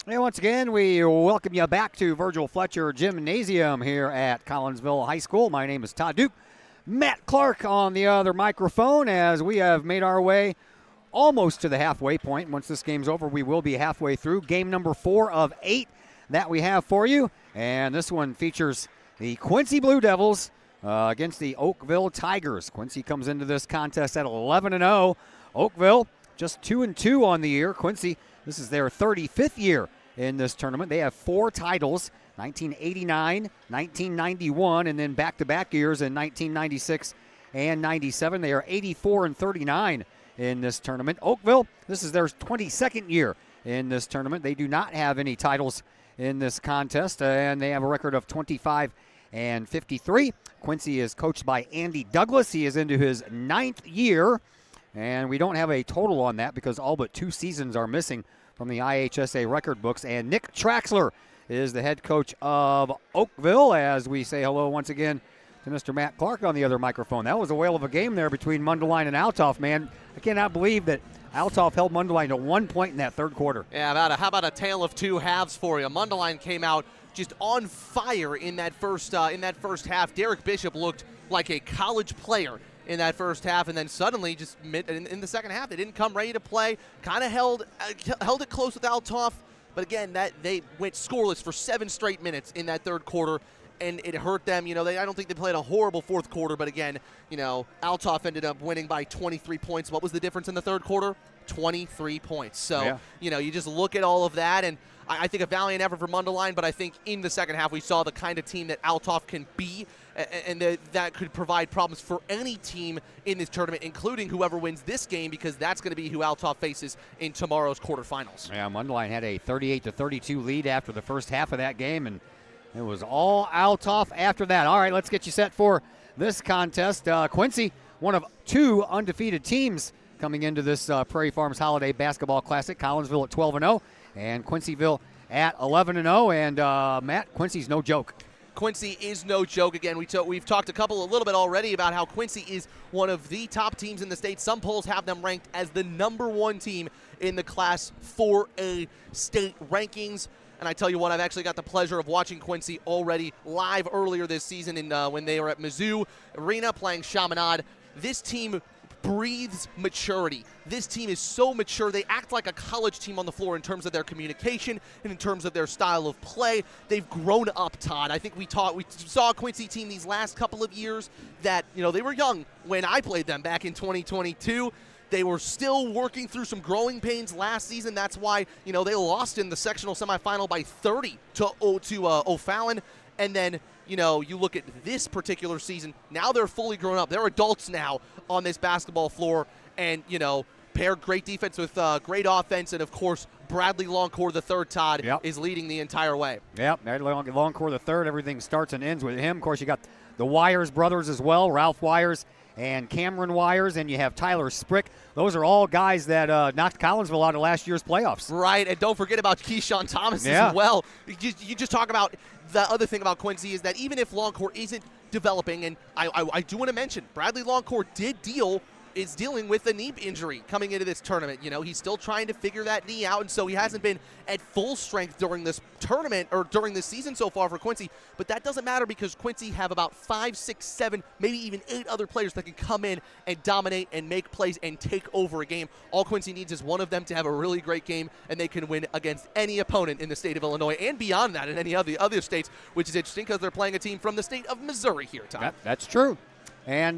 And once again, we welcome you back to Virgil Fletcher Gymnasium here at Collinsville High School. My name is Todd Duke. Matt Clark on the other microphone as we have made our way almost to the halfway point. Once this game's over, we will be halfway through. Game number 4 of 8 that we have for you. And this one features the Quincy Blue Devils against the Oakville Tigers. Quincy comes into this contest at 11-0. Oakville just 2-2 on the year. Quincy, this is their 35th year in this tournament. They have 4 titles, 1989, 1991, and then back-to-back years in 1996 and 97. They are 84-39 in this tournament. Oakville, this is their 22nd year in this tournament. They do not have any titles in this contest, and they have a record of 25-53. Quincy is coached by Andy Douglas. He is into his 9th year, and we don't have a total on that because all but 2 seasons are missing from the IHSA record books. And Nick Traxler is the head coach of Oakville as we say hello once again to Mr. Matt Clark on the other microphone. That was a whale of a game there between Mundelein and Althoff, man. I cannot believe that Althoff held Mundelein to 1 point in that third quarter. Yeah, how about a tale of 2 halves for you? Mundelein came out just on fire in that first half. Derek Bishop looked like a college player in that first half, and then suddenly just in the second half, they didn't come ready to play. Kind of held it close with Althoff, but again, that they went scoreless for 7 straight minutes in that third quarter, and it hurt them. I don't think they played a horrible fourth quarter, but again, Althoff ended up winning by 23 points. What was the difference in the third quarter? 23 points. So, yeah. You just look at all of that, and I think a valiant effort for Mundelein, but I think in the second half we saw the kind of team that Althoff can be, and that could provide problems for any team in this tournament, including whoever wins this game, because that's going to be who Althoff faces in tomorrow's quarterfinals. Yeah, Mundelein had a 38-32 lead after the first half of that game, and it was all Althoff after that. All right, let's get you set for this contest. Quincy, one of 2 undefeated teams coming into this Prairie Farms Holiday Basketball Classic. Collinsville at 12-0, and Quincyville at 11-0. And Matt, Quincy's no joke. Quincy is no joke. Again, we've talked a little bit already about how Quincy is one of the top teams in the state. Some polls have them ranked as the #1 team in the Class 4A state rankings. And I tell you what, I've actually got the pleasure of watching Quincy already live earlier this season when they were at Mizzou Arena playing Chaminade. This team breathes maturity. This team is so mature. They act like a college team on the floor in terms of their communication and in terms of their style of play. They've grown up, Todd. I think we saw a Quincy team these last couple of years that, they were young when I played them back in 2022. They were still working through some growing pains last season. That's why, they lost in the sectional semifinal by 30 to O'Fallon. And then, you look at this particular season, now they're fully grown up. They're adults now on this basketball floor. And, paired great defense with great offense. And, of course, Bradley Longcore III, Todd, is leading the entire way. Yep, Longcore III, everything starts and ends with him. Of course, you got the Wires brothers as well, Ralph Wires and Cameron Wires, and you have Tyler Sprick. Those are all guys that knocked Collinsville out of last year's playoffs. Right, and don't forget about Keyshawn Thomas as well. You just talk about the other thing about Quincy is that even if Longcore isn't developing, and I do want to mention, Bradley Longcore is dealing with a knee injury coming into this tournament. He's still trying to figure that knee out, and so he hasn't been at full strength during this tournament or during this season so far for Quincy. But that doesn't matter because Quincy have about 5, 6, 7, maybe even 8 other players that can come in and dominate and make plays and take over a game. All Quincy needs is one of them to have a really great game, and they can win against any opponent in the state of Illinois and beyond that in any of the other states, which is interesting because they're playing a team from the state of Missouri here, Tom. That's true. And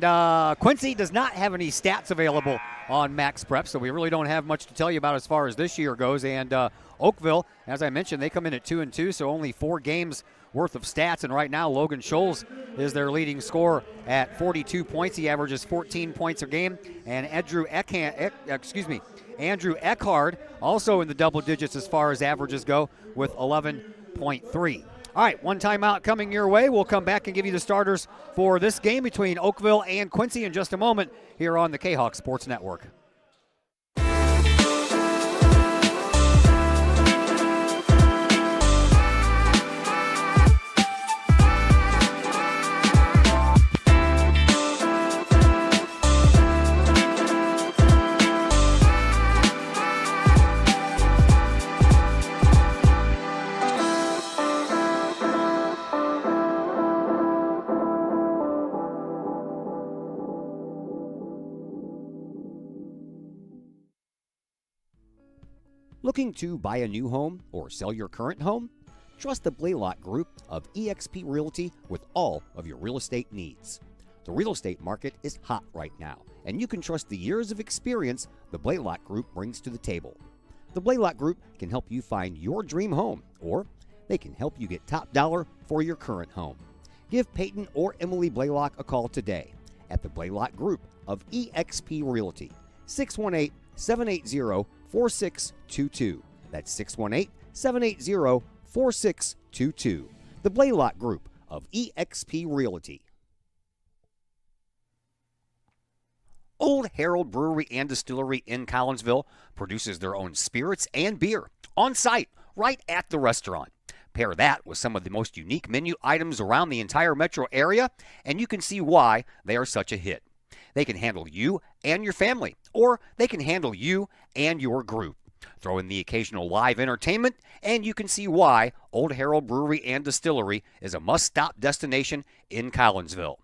Quincy does not have any stats available on Max Prep, so we really don't have much to tell you about as far as this year goes. And Oakville, as I mentioned, they come in at 2-2, so only 4 games worth of stats. And right now, Logan Scholes is their leading scorer at 42 points. He averages 14 points a game. And Andrew Eckhard, also in the double digits as far as averages go, with 11.3. All right, one timeout coming your way. We'll come back and give you the starters for this game between Oakville and Quincy in just a moment here on the K-Hawk Sports Network. Looking to buy a new home or sell your current home? Trust the Blaylock Group of eXp Realty with all of your real estate needs. The real estate market is hot right now, and you can trust the years of experience the Blaylock Group brings to the table. The Blaylock Group can help you find your dream home, or they can help you get top dollar for your current home. Give Peyton or Emily Blaylock a call today at the Blaylock Group of eXp Realty, 618-780-4622. That's 618-780-4622. The Blaylock Group of eXp Realty. Old Herald Brewery and Distillery in Collinsville produces their own spirits and beer on site right at the restaurant. Pair that with some of the most unique menu items around the entire metro area, and you can see why they are such a hit. They can handle you and your family, or they can handle you and your group. Throw in the occasional live entertainment, and you can see why Old Herald Brewery and Distillery is a must-stop destination in Collinsville.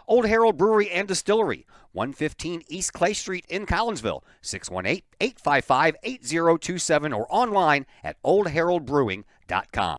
Old Herald Brewery and Distillery, 115 East Clay Street in Collinsville, 618-855-8027, or online at oldheraldbrewing.com.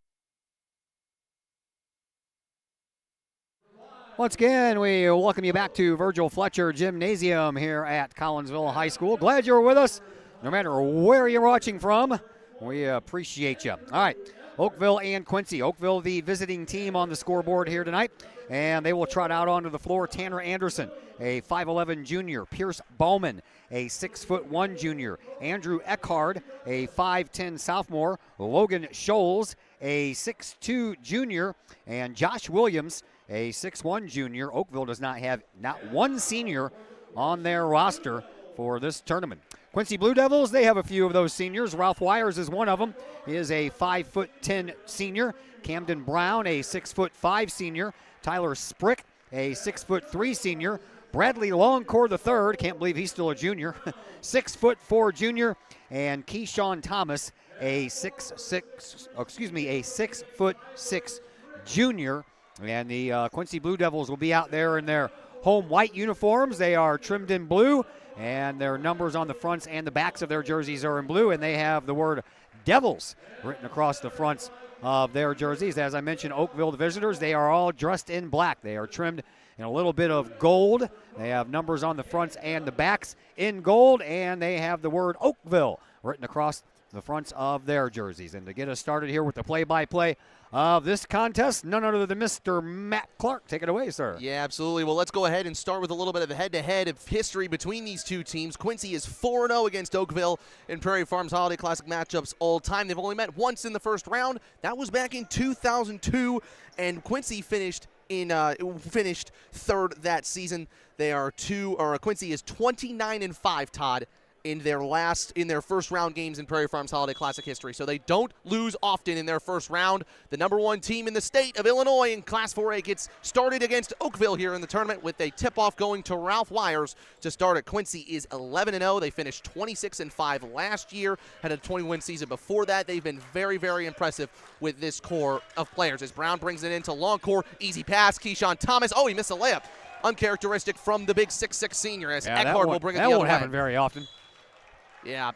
Once again, we welcome you back to Virgil Fletcher Gymnasium here at Collinsville High School. Glad you're with us, no matter where you're watching from. We appreciate you. All right, Oakville and Quincy. Oakville, the visiting team on the scoreboard here tonight, and they will trot out onto the floor. Tanner Anderson, a 5'11 junior. Pierce Bauman, a 6'1 junior. Andrew Eckhard, a 5'10 sophomore. Logan Scholes, a 6'2 junior. And Josh Williams, a 6'1 junior. Oakville does not have not one senior on their roster for this tournament. Quincy Blue Devils, they have a few of those seniors. Ralph Wires is one of them. He is a 5'10 senior. Camden Brown, a 6'5 senior. Tyler Sprick, a 6'3 senior. Bradley Longcore III, can't believe he's still a junior, 6'4 junior. And Keyshawn Thomas, a 6'6 junior. And the Quincy Blue Devils will be out there in their home white uniforms. They are trimmed in blue, and their numbers on the fronts and the backs of their jerseys are in blue, and they have the word Devils written across the fronts of their jerseys. As I mentioned, Oakville, the visitors, they are all dressed in black. They are trimmed in a little bit of gold. They have numbers on the fronts and the backs in gold, and they have the word Oakville written across the fronts of their jerseys. And to get us started here with the play-by-play of this contest, none other than Mr. Matt Clark. Take it away, sir. Yeah, absolutely. Well, let's go ahead and start with a little bit of a head-to-head of history between these two teams. Quincy is 4-0 against Oakville in Prairie Farms Holiday Classic matchups all time. They've only met once in the first round. That was back in 2002, and Quincy finished third that season. Quincy is 29-5, Todd, in their first round games in Prairie Farms Holiday Classic history. So they don't lose often in their first round. The number one team in the state of Illinois in Class 4A gets started against Oakville here in the tournament with a tip-off going to Ralph Wires to start it. Quincy is 11-0. They finished 26-5 last year, had a 20-win season before that. They've been very, very impressive with this core of players. As Brown brings it into Longcore, easy pass, Keyshawn Thomas. Oh, he missed a layup. Uncharacteristic from the big 6'6 senior as Eckhard will bring it the other way. That won't happen very often. Yeah,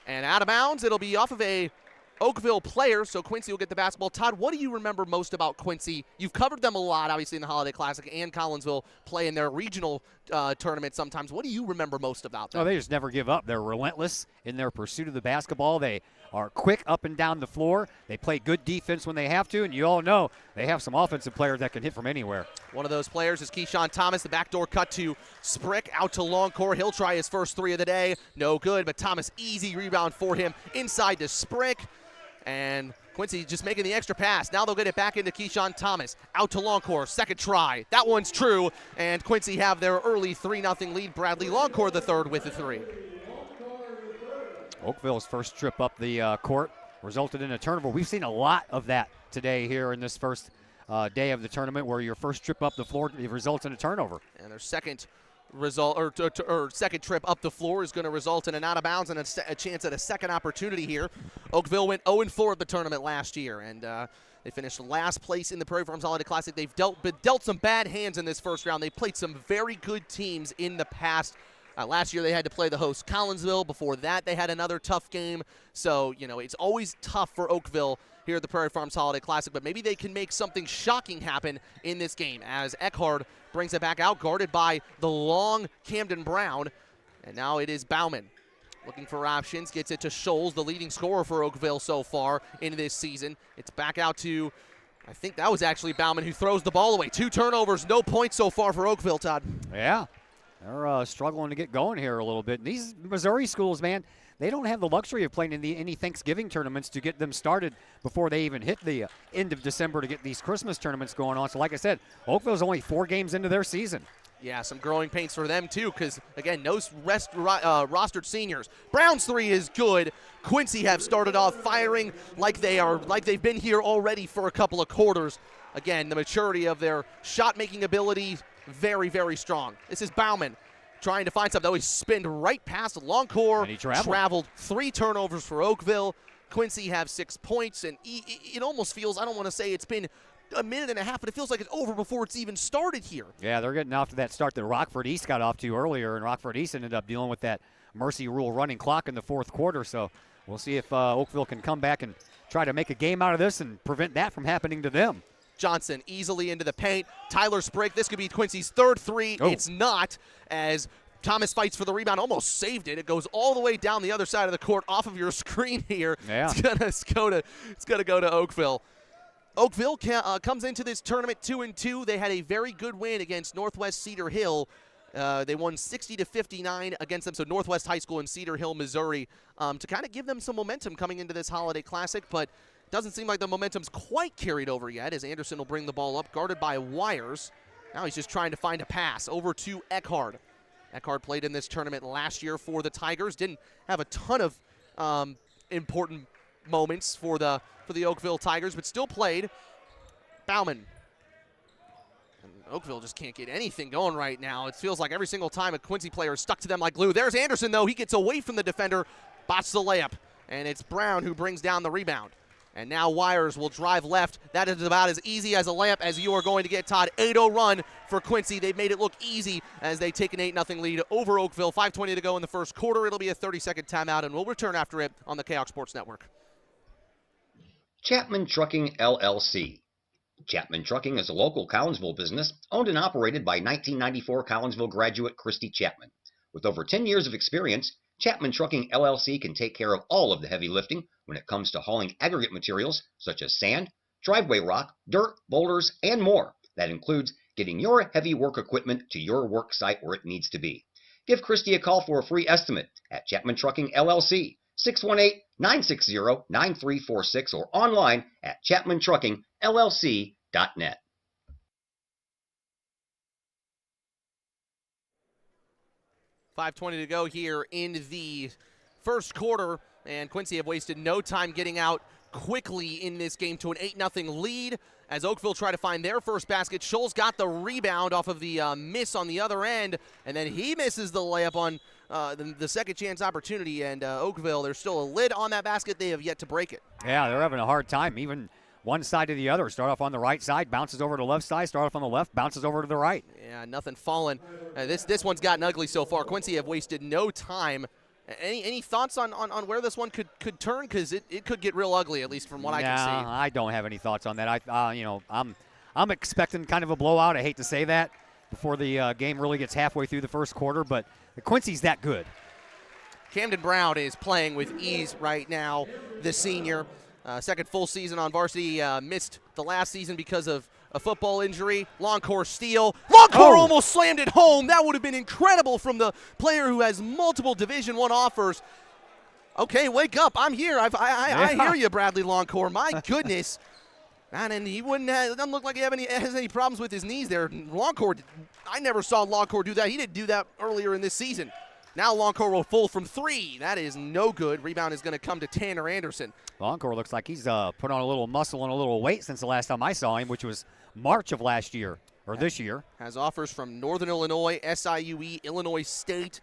and out of bounds, it'll be off of a Oakville player, so Quincy will get the basketball. Todd, what do you remember most about Quincy? You've covered them a lot, obviously, in the Holiday Classic, and Collinsville play in their regional tournament sometimes. What do you remember most about them? Oh, they just never give up. They're relentless in their pursuit of the basketball. They are quick up and down the floor. They play good defense when they have to, and you all know they have some offensive players that can hit from anywhere. One of those players is Keyshawn Thomas. The backdoor cut to Sprick, out to Longcore. He'll try his first three of the day. No good, but Thomas, easy rebound for him. Inside to Sprick, and Quincy just making the extra pass. Now they'll get it back into Keyshawn Thomas. Out to Longcore, second try. That one's true, and Quincy have their early 3-0 lead. Bradley Longcore the third with the three. Oakville's first trip up the court resulted in a turnover. We've seen a lot of that today here in this first day of the tournament, where your first trip up the floor results in a turnover. And their second second trip up the floor is going to result in an out of bounds and a chance at a second opportunity here. Oakville went 0-4 at the tournament last year, and they finished last place in the Prairie Farms Holiday Classic. They've dealt some bad hands in this first round. They played some very good teams in the past Last year they had to play the host Collinsville. Before that they had another tough game. So, it's always tough for Oakville here at the Prairie Farms Holiday Classic, but maybe they can make something shocking happen in this game as Eckhard brings it back out, guarded by the long Camden Brown. And now it is Bauman looking for options, gets it to Scholes, the leading scorer for Oakville so far in this season. It's back out to, I think that was actually Bauman who throws the ball away. 2 turnovers, no points so far for Oakville, Todd. Yeah, they're struggling to get going here a little bit. And these Missouri schools, man, they don't have the luxury of playing in any Thanksgiving tournaments to get them started before they even hit the end of December to get these Christmas tournaments going on. So like I said, Oakville's only 4 games into their season. Yeah, some growing pains for them too because, again, no rostered seniors. Brown's 3 is good. Quincy have started off firing like they've been here already for a couple of quarters. Again, the maturity of their shot-making ability, very, very strong. This is Bauman trying to find something. He spinned right past Longcore. And he traveled. 3 turnovers for Oakville. Quincy have 6 points, and it almost feels, I don't want to say it's been a minute and a half, but it feels like it's over before it's even started here. Yeah, they're getting off to that start that Rockford East got off to earlier, and Rockford East ended up dealing with that mercy rule running clock in the 4th quarter. So we'll see if Oakville can come back and try to make a game out of this and prevent that from happening to them. Johnson easily into the paint. Tyler Sprigg, this could be Quincy's 3rd 3. Oh. It's not, as Thomas fights for the rebound, almost saved it. It goes all the way down the other side of the court off of your screen here. Yeah. It's gonna go to Oakville. Oakville comes into this tournament 2-2. They had a very good win against Northwest Cedar Hill. They won 60-59 against them, so Northwest High School in Cedar Hill, Missouri, to kind of give them some momentum coming into this Holiday Classic, but doesn't seem like the momentum's quite carried over yet as Anderson will bring the ball up, guarded by Wires. Now he's just trying to find a pass over to Eckhard. Eckhard played in this tournament last year for the Tigers. Didn't have a ton of important moments for the Oakville Tigers, but still played. Bauman. And Oakville just can't get anything going right now. It feels like every single time a Quincy player is stuck to them like glue. There's Anderson, though. He gets away from the defender, botched the layup, and it's Brown who brings down the rebound. And now Wires will drive left. That is about as easy as a layup as you are going to get, Todd. 8-0 run for Quincy. They've made it look easy as they take an 8-0 lead over Oakville. 5:20 to go in the first quarter. It'll be a 30-second timeout, and we'll return after it on the KHOC Sports Network. Chapman Trucking, LLC. Chapman Trucking is a local Collinsville business owned and operated by 1994 Collinsville graduate Christy Chapman. With over 10 years of experience, Chapman Trucking, LLC can take care of all of the heavy lifting when it comes to hauling aggregate materials such as sand, driveway rock, dirt, boulders, and more. That includes getting your heavy work equipment to your work site where it needs to be. Give Christy a call for a free estimate at Chapman Trucking, LLC, 618-960-9346 or online at chapmantruckingllc.net. .520 to go here in the first quarter, and Quincy have wasted no time getting out quickly in this game to an 8-0 lead as Oakville try to find their first basket. Scholes got the rebound off of the miss on the other end, and then he misses the layup on the second chance opportunity, and Oakville, there's still a lid on that basket. They have yet to break it. Yeah, they're having a hard time, even one side to the other. Start off on the right side, bounces over to the left side, start off on the left, bounces over to the right. Yeah, nothing falling. This one's gotten ugly so far. Quincy have wasted no time. Any thoughts on where this one could turn? Because it could get real ugly, at least from what I can see. I don't have any thoughts on that. I'm expecting kind of a blowout. I hate to say that before the game really gets halfway through the first quarter, but Quincy's that good. Camden Brown is playing with ease right now, the senior. Second full season on varsity, missed the last season because of a football injury. Longcore steal. Longcore almost slammed it home. That would have been incredible from the player who has multiple Division I offers. Okay, wake up. I'm here. I hear you, Bradley Longcore. My goodness. And he doesn't look like he has any problems with his knees there. Longcore, I never saw Longcore do that. He didn't do that earlier in this season. Now Longcore will full from 3. That is no good. Rebound is going to come to Tanner Anderson. Longcore looks like he's put on a little muscle and a little weight since the last time I saw him, which was March of last year, or this year. Has offers from Northern Illinois, SIUE, Illinois State,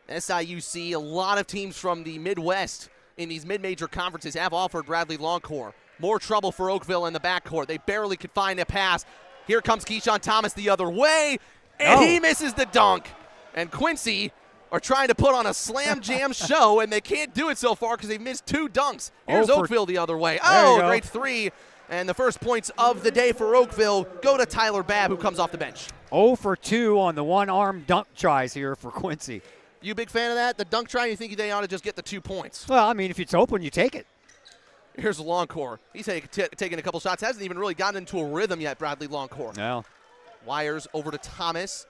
SIUC. A lot of teams from the Midwest in these mid-major conferences have offered Bradley Longcore. More trouble for Oakville in the backcourt. They barely could find a pass. Here comes Keyshawn Thomas the other way, and he misses the dunk. And Quincy are trying to put on a slam jam show, and they can't do it so far because they've missed 2 dunks. Here's Oakville the other way. Oh, a great 3. And the first points of the day for Oakville go to Tyler Babb, who comes off the bench. 0 for 2 on the one-arm dunk tries here for Quincy. You a big fan of that? The dunk try, you think they ought to just get the 2 points? Well, I mean, if it's open, you take it. Here's Longcore. He's taking a couple shots. Hasn't even really gotten into a rhythm yet, Bradley Longcore. No. Wires over to Thomas.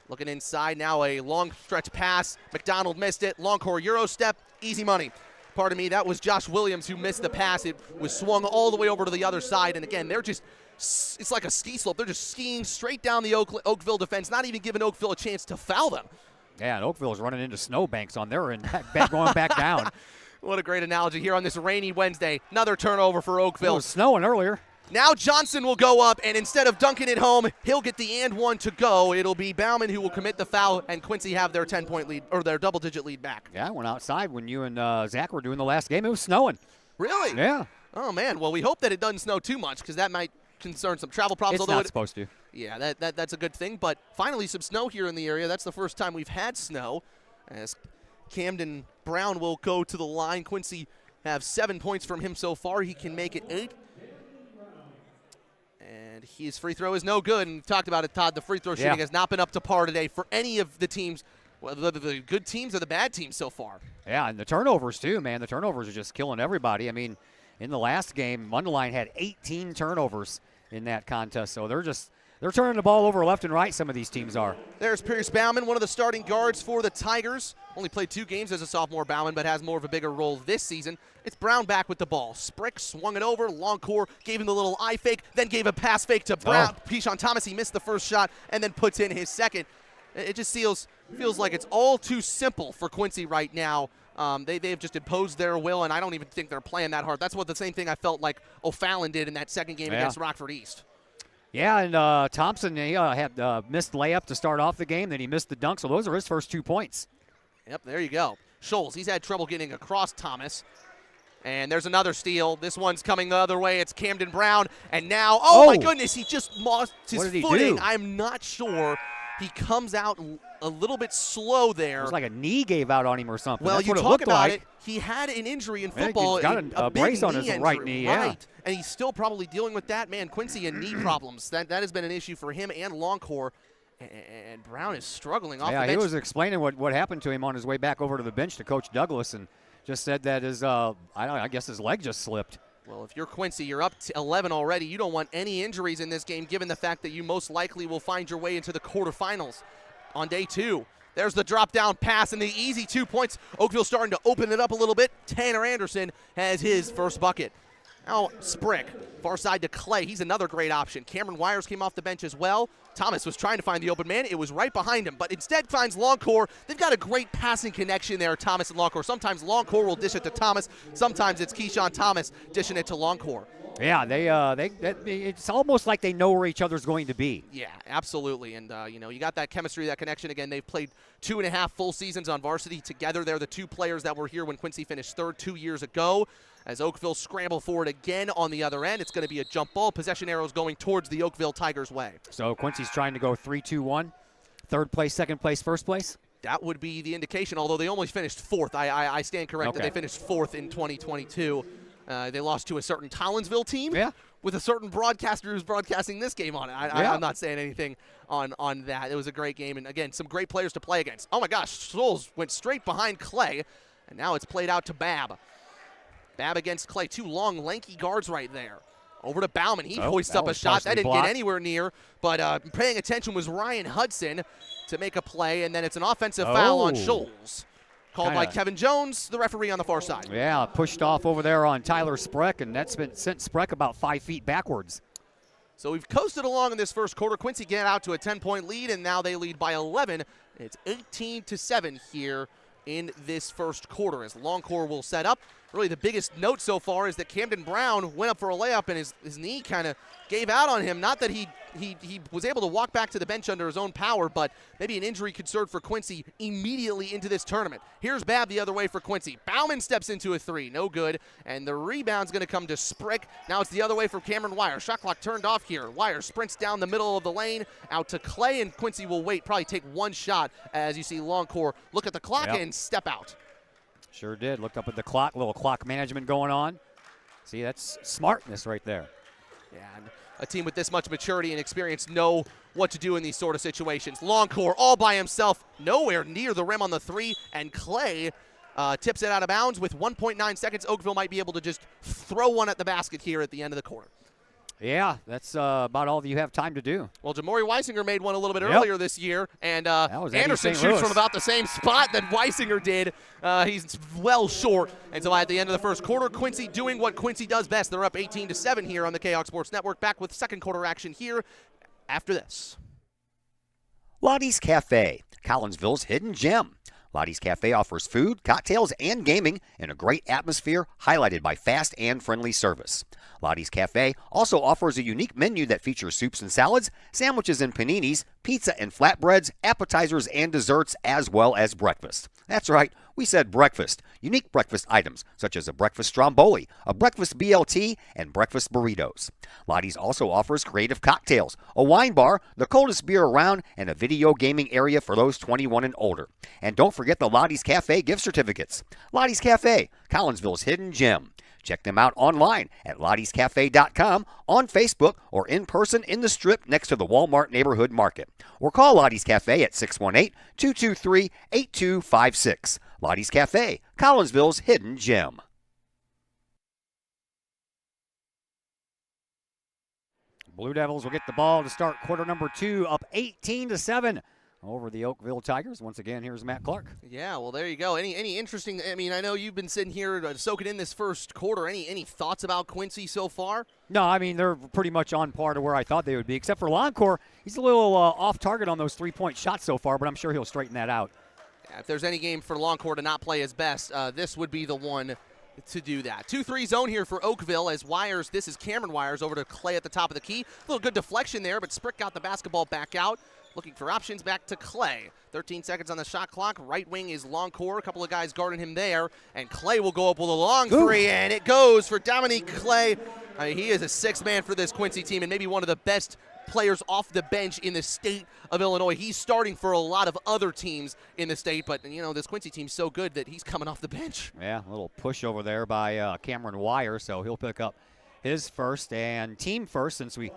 Looking inside now, a long stretch pass. McDonald missed it. Longcore Euro step, easy money. Pardon me, that was Josh Williams who missed the pass. It was swung all the way over to the other side. And again, it's like a ski slope. They're just skiing straight down the Oakville defense, not even giving Oakville a chance to foul them. Yeah, and Oakville's running into snowbanks on their end, going back down. What a great analogy here on this rainy Wednesday. Another turnover for Oakville. It was snowing earlier. Now Johnson will go up, and instead of dunking it home, he'll get the and 1 to go. It'll be Bauman who will commit the foul, and Quincy have their 10-point lead, or their double-digit lead back. Yeah, I went outside when you and Zach were doing the last game. It was snowing. Really? Yeah. Oh, man. Well, we hope that it doesn't snow too much, because that might concern some travel problems. It's not supposed to. Yeah, that's a good thing. But finally some snow here in the area. That's the first time we've had snow. As Camden Brown will go to the line. Quincy have 7 points from him so far. He can make it 8. And his free throw is no good. And we've talked about it, Todd. The free throw shooting has not been up to par today for any of the teams, whether the good teams or the bad teams so far. Yeah, and the turnovers too, man. The turnovers are just killing everybody. I mean, in the last game, Mundelein had 18 turnovers in that contest. So they're turning the ball over left and right, some of these teams are. There's Pierce Bauman, one of the starting guards for the Tigers. Only played 2 games as a sophomore, Bauman, but has more of a bigger role this season. It's Brown back with the ball. Sprick swung it over. Longcore gave him the little eye fake, then gave a pass fake to Brown. Keyshawn Thomas, he missed the first shot and then puts in his second. It just feels like it's all too simple for Quincy right now. They've just imposed their will, and I don't even think they're playing that hard. That's the same thing I felt like O'Fallon did in that second game against Rockford East. Yeah, and Thompson, he had missed layup to start off the game, then he missed the dunk, so those are his first 2 points. Yep, there you go. Scholes, he's had trouble getting across Thomas. And there's another steal. This one's coming the other way. It's Camden Brown. And now, oh my goodness, he just lost his footing. I'm not sure. He comes out a little bit slow there. It was like a knee gave out on him or something. Well, that's you what talk it about like. it. He had an injury in football. He's got a brace on his right knee, right. And he's still probably dealing with that. Man, Quincy and knee problems. That has been an issue for him and Longcore. And Brown is struggling off the bench. Yeah, he was explaining what happened to him on his way back over to the bench to Coach Douglas, and just said that his, I guess his leg just slipped. Well, if you're Quincy, you're up to 11 already. You don't want any injuries in this game, given the fact that you most likely will find your way into the quarterfinals on day 2. There's the drop-down pass and the easy 2 points. Oakville starting to open it up a little bit. Tanner Anderson has his first bucket. Now Sprick, far side to Clay. He's another great option. Cameron Wires came off the bench as well. Thomas was trying to find the open man. It was right behind him, but instead finds Longcore. They've got a great passing connection there, Thomas and Longcore. Sometimes Longcore will dish it to Thomas. Sometimes it's Keyshawn Thomas dishing it to Longcore. Yeah, it's almost like they know where each other's going to be. Yeah, absolutely. And, you got that chemistry, that connection. Again, they've played 2.5 full seasons on varsity together. They're the 2 players that were here when Quincy finished 3rd 2 years ago. As Oakville scramble forward again on the other end, it's going to be a jump ball. Possession arrows going towards the Oakville Tigers' way. So Quincy's trying to go 3-2-1, 3rd place, 2nd place, 1st place? That would be the indication, although they only finished 4th. I stand corrected. They finished 4th in 2022. They lost to a certain Collinsville team with a certain broadcaster who's broadcasting this game on it. I'm not saying anything on that. It was a great game, and, again, some great players to play against. Oh, my gosh, Souls went straight behind Clay, and now it's played out to Babb. Babb against Clay. 2 long, lanky guards right there. Over to Bauman. He hoists up a shot. That didn't get anywhere near, but paying attention was Ryan Hudson to make a play, and then it's an offensive foul on Scholes. Called by Kevin Jones, the referee on the far side. Yeah, pushed off over there on Tyler Spreck, and that's been sent Spreck about 5 feet backwards. So we've coasted along in this first quarter. Quincy get out to a 10-point lead, and now they lead by 11. It's 18-7 here in this first quarter as Longcore will set up. Really the biggest note so far is that Camden Brown went up for a layup and his knee kind of gave out on him. Not that he he was able to walk back to the bench under his own power, but maybe an injury concern for Quincy immediately into this tournament. Here's Babb the other way for Quincy. Bauman steps into a three, no good, and the rebound's going to come to Sprick. Now it's the other way for Cameron Wire. Shot clock turned off here. Wire sprints down the middle of the lane, out to Clay, and Quincy will wait, probably take one shot as you see Longcore look at the clock and step out. Sure did. Looked up at the clock, little clock management going on. See, that's smartness right there. Yeah, and a team with this much maturity and experience know what to do in these sort of situations. Longcore all by himself, nowhere near the rim on the three, and Clay tips it out of bounds with 1.9 seconds. Oakville might be able to just throw one at the basket here at the end of the quarter. Yeah, that's about all that you have time to do. Well, Jamori Weisinger made one a little bit earlier this year, and Anderson shoots from about the same spot that Weisinger did. He's well short, and so at the end of the first quarter, Quincy doing what Quincy does best. They're up 18-7 here on the KHawk Sports Network. Back with second quarter action here after this. Lottie's Cafe, Collinsville's hidden gem. Lottie's Cafe offers food, cocktails, and gaming in a great atmosphere highlighted by fast and friendly service. Lottie's Cafe also offers a unique menu that features soups and salads, sandwiches and paninis, pizza and flatbreads, appetizers and desserts, as well as breakfast. That's right, we said breakfast. Unique breakfast items such as a breakfast stromboli, a breakfast BLT, and breakfast burritos. Lottie's also offers creative cocktails, a wine bar, the coldest beer around, and a video gaming area for those 21 and older. And don't forget the Lottie's Cafe gift certificates. Lottie's Cafe, Collinsville's hidden gem. Check them out online at lottiescafe.com, on Facebook, or in person in the Strip next to the Walmart Neighborhood Market. Or call Lottie's Cafe at 618-223-8256. Lottie's Cafe, Collinsville's hidden gem. Blue Devils will get the ball to start quarter number 2, up 18-7 over the Oakville Tigers. Once again, here's Matt Clark. Yeah, well, there you go. Any interesting, I mean, I know you've been sitting here soaking in this first quarter. Any thoughts about Quincy so far? No, I mean, they're pretty much on par to where I thought they would be, except for Longcore. He's a little off target on those three-point shots so far, but I'm sure he'll straighten that out. Yeah, if there's any game for Longcore to not play his best, this would be the one to do that. 2-3 zone here for Oakville as Wires, this is Cameron Wires over to Clay at the top of the key. A little good deflection there, but Sprick got the basketball back out. Looking for options, back to Clay. 13 seconds on the shot clock. Right wing is Longcore. A couple of guys guarding him there. And Clay will go up with a long three, and it goes for Dominique Clay. I mean, he is a sixth man for this Quincy team and maybe one of the best players off the bench in the state of Illinois. He's starting for a lot of other teams in the state, but, you know, this Quincy team's so good that he's coming off the bench. Yeah, a little push over there by Cameron Wire, so he'll pick up his first and team first since we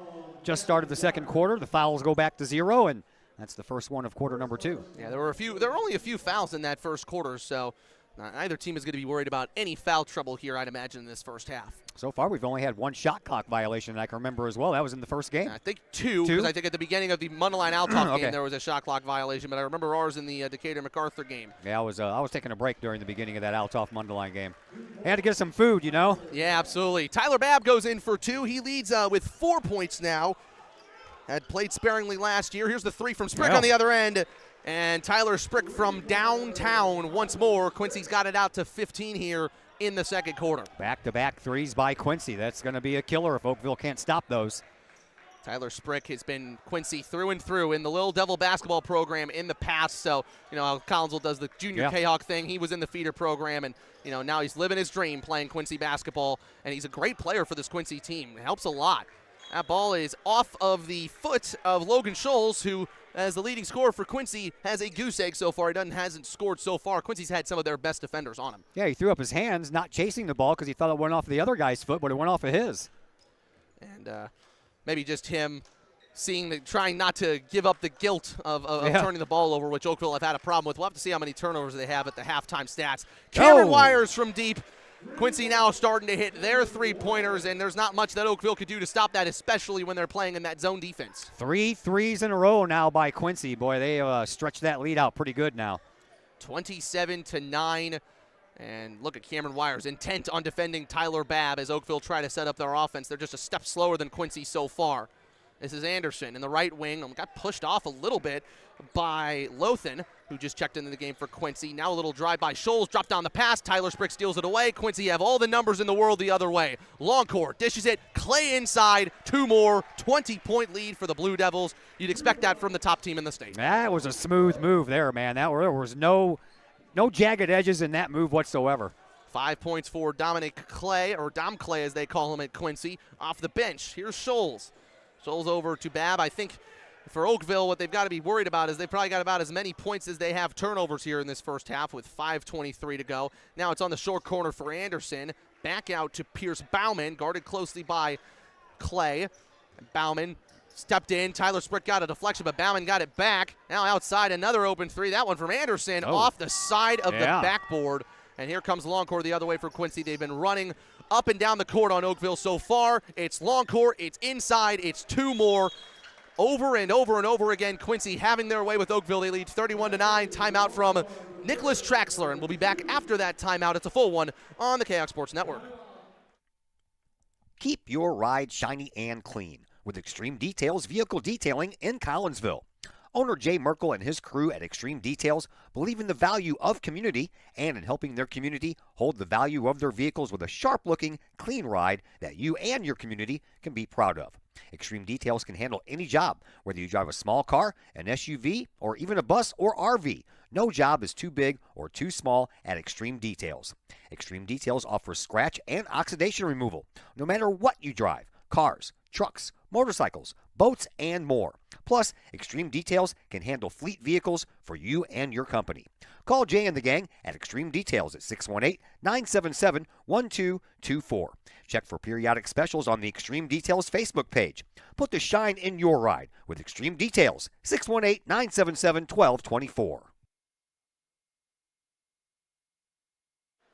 just started the second quarter. The fouls go back to 0, and that's the first one of quarter number 2. Yeah, there were only a few fouls in that first quarter, so neither team is going to be worried about any foul trouble here, I'd imagine, in this first half. So far, we've only had one shot clock violation that I can remember as well. That was in the first game. I think two, because I think at the beginning of the Mundelein-Althoff game there was a shot clock violation, but I remember ours in the Decatur-MacArthur game. Yeah, I was taking a break during the beginning of that Althoff-Mundelein game. I had to get some food, you know. Yeah, absolutely. Tyler Babb goes in for 2. He leads with 4 points now. Had played sparingly last year. Here's the three from Sprick on the other end. And Tyler Sprick from downtown once more. Quincy's got it out to 15 here in the second quarter. Back-to-back threes by Quincy. That's going to be a killer if Oakville can't stop those. Tyler Sprick has been Quincy through and through in the Little Devil basketball program in the past. So, you know, how Collinsville does the junior K-Hawk thing. He was in the feeder program, and, you know, now he's living his dream playing Quincy basketball. And he's a great player for this Quincy team. It helps a lot. That ball is off of the foot of Logan Scholes, who, as the leading scorer for Quincy, has a goose egg so far. He hasn't scored so far. Quincy's had some of their best defenders on him. Yeah, he threw up his hands, not chasing the ball because he thought it went off the other guy's foot, but it went off of his. And maybe just him trying not to give up the guilt of turning the ball over, which Oakville have had a problem with. We'll have to see how many turnovers they have at the halftime stats. Cameron Wires from deep. Quincy now starting to hit their three-pointers, and there's not much that Oakville could do to stop that, especially when they're playing in that zone defense. 3 threes in a row now by Quincy. Boy, they stretched that lead out pretty good now. 27-9. And look at Cameron Wires, intent on defending Tyler Babb as Oakville try to set up their offense. They're just a step slower than Quincy so far. This is Anderson in the right wing. Got pushed off a little bit by Lothan, who just checked into the game for Quincy. Now a little drive by Scholes, drop down the pass. Tyler Sprick steals it away. Quincy have all the numbers in the world the other way. Longcourt dishes it. Clay inside. 2 more. 20-point lead for the Blue Devils. You'd expect that from the top team in the state. That was a smooth move there, man. There was no jagged edges in that move whatsoever. 5 points for Dominic Clay, or Dom Clay as they call him at Quincy, off the bench. Here's Scholes. Scholes over to Babb. I think for Oakville, what they've got to be worried about is they've probably got about as many points as they have turnovers here in this first half with 5:23 to go. Now it's on the short corner for Anderson. Back out to Pierce Bauman, guarded closely by Clay. Bauman stepped in. Tyler Sprick got a deflection, but Bauman got it back. Now outside, another open three. That one from Anderson off the side of the backboard. And here comes Longcourt the other way for Quincy. They've been running up and down the court on Oakville so far. It's Longcourt, it's inside, it's 2 more. Over and over and over again, Quincy having their way with Oakville. They lead 31-9. Timeout from Nicholas Traxler, and we'll be back after that timeout. It's a full one on the KX Sports Network. Keep your ride shiny and clean with Extreme Details Vehicle Detailing in Collinsville. Owner Jay Merkel and his crew at Extreme Details believe in the value of community and in helping their community hold the value of their vehicles with a sharp-looking, clean ride that you and your community can be proud of. Extreme Details can handle any job, whether you drive a small car, an SUV, or even a bus or RV. No job is too big or too small at Extreme Details. Extreme Details offers scratch and oxidation removal, no matter what you drive: cars, trucks, motorcycles, boats, and more. Plus, Extreme Details can handle fleet vehicles for you and your company. Call Jay and the gang at Extreme Details at 618-977-1224. Check for periodic specials on the Extreme Details Facebook page. Put the shine in your ride with Extreme Details, 618-977-1224.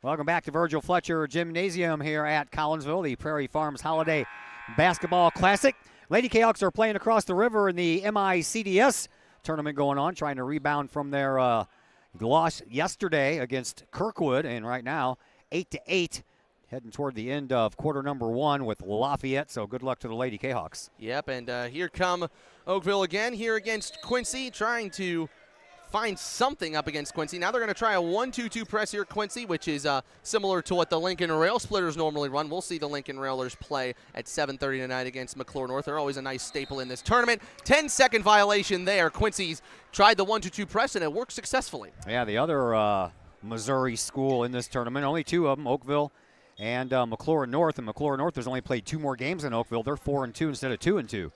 Welcome back to Virgil Fletcher Gymnasium here at Collinsville, the Prairie Farms Holiday Basketball Classic. Lady Jayhawks are playing across the river in the MICDS tournament going on, trying to rebound from their loss yesterday against Kirkwood, and right now 8-8, heading toward the end of quarter number 1 with Lafayette. So good luck to the Lady Jayhawks. Yep, and here come Oakville again here against Quincy, trying to find something up against Quincy. Now they're going to try a 1-2-2 press here, Quincy, which is similar to what the Lincoln Rail Splitters normally run. We'll see the Lincoln Railers play at 7:30 tonight against McClure North. They're always a nice staple in this tournament. 10-second violation there. Quincy's tried the 1-2-2 press, and it worked successfully. Yeah, the other Missouri school in this tournament, only 2 of them, Oakville and McClure North. And McClure North has only played 2 more games than Oakville. They're 4-2 instead of 2-2.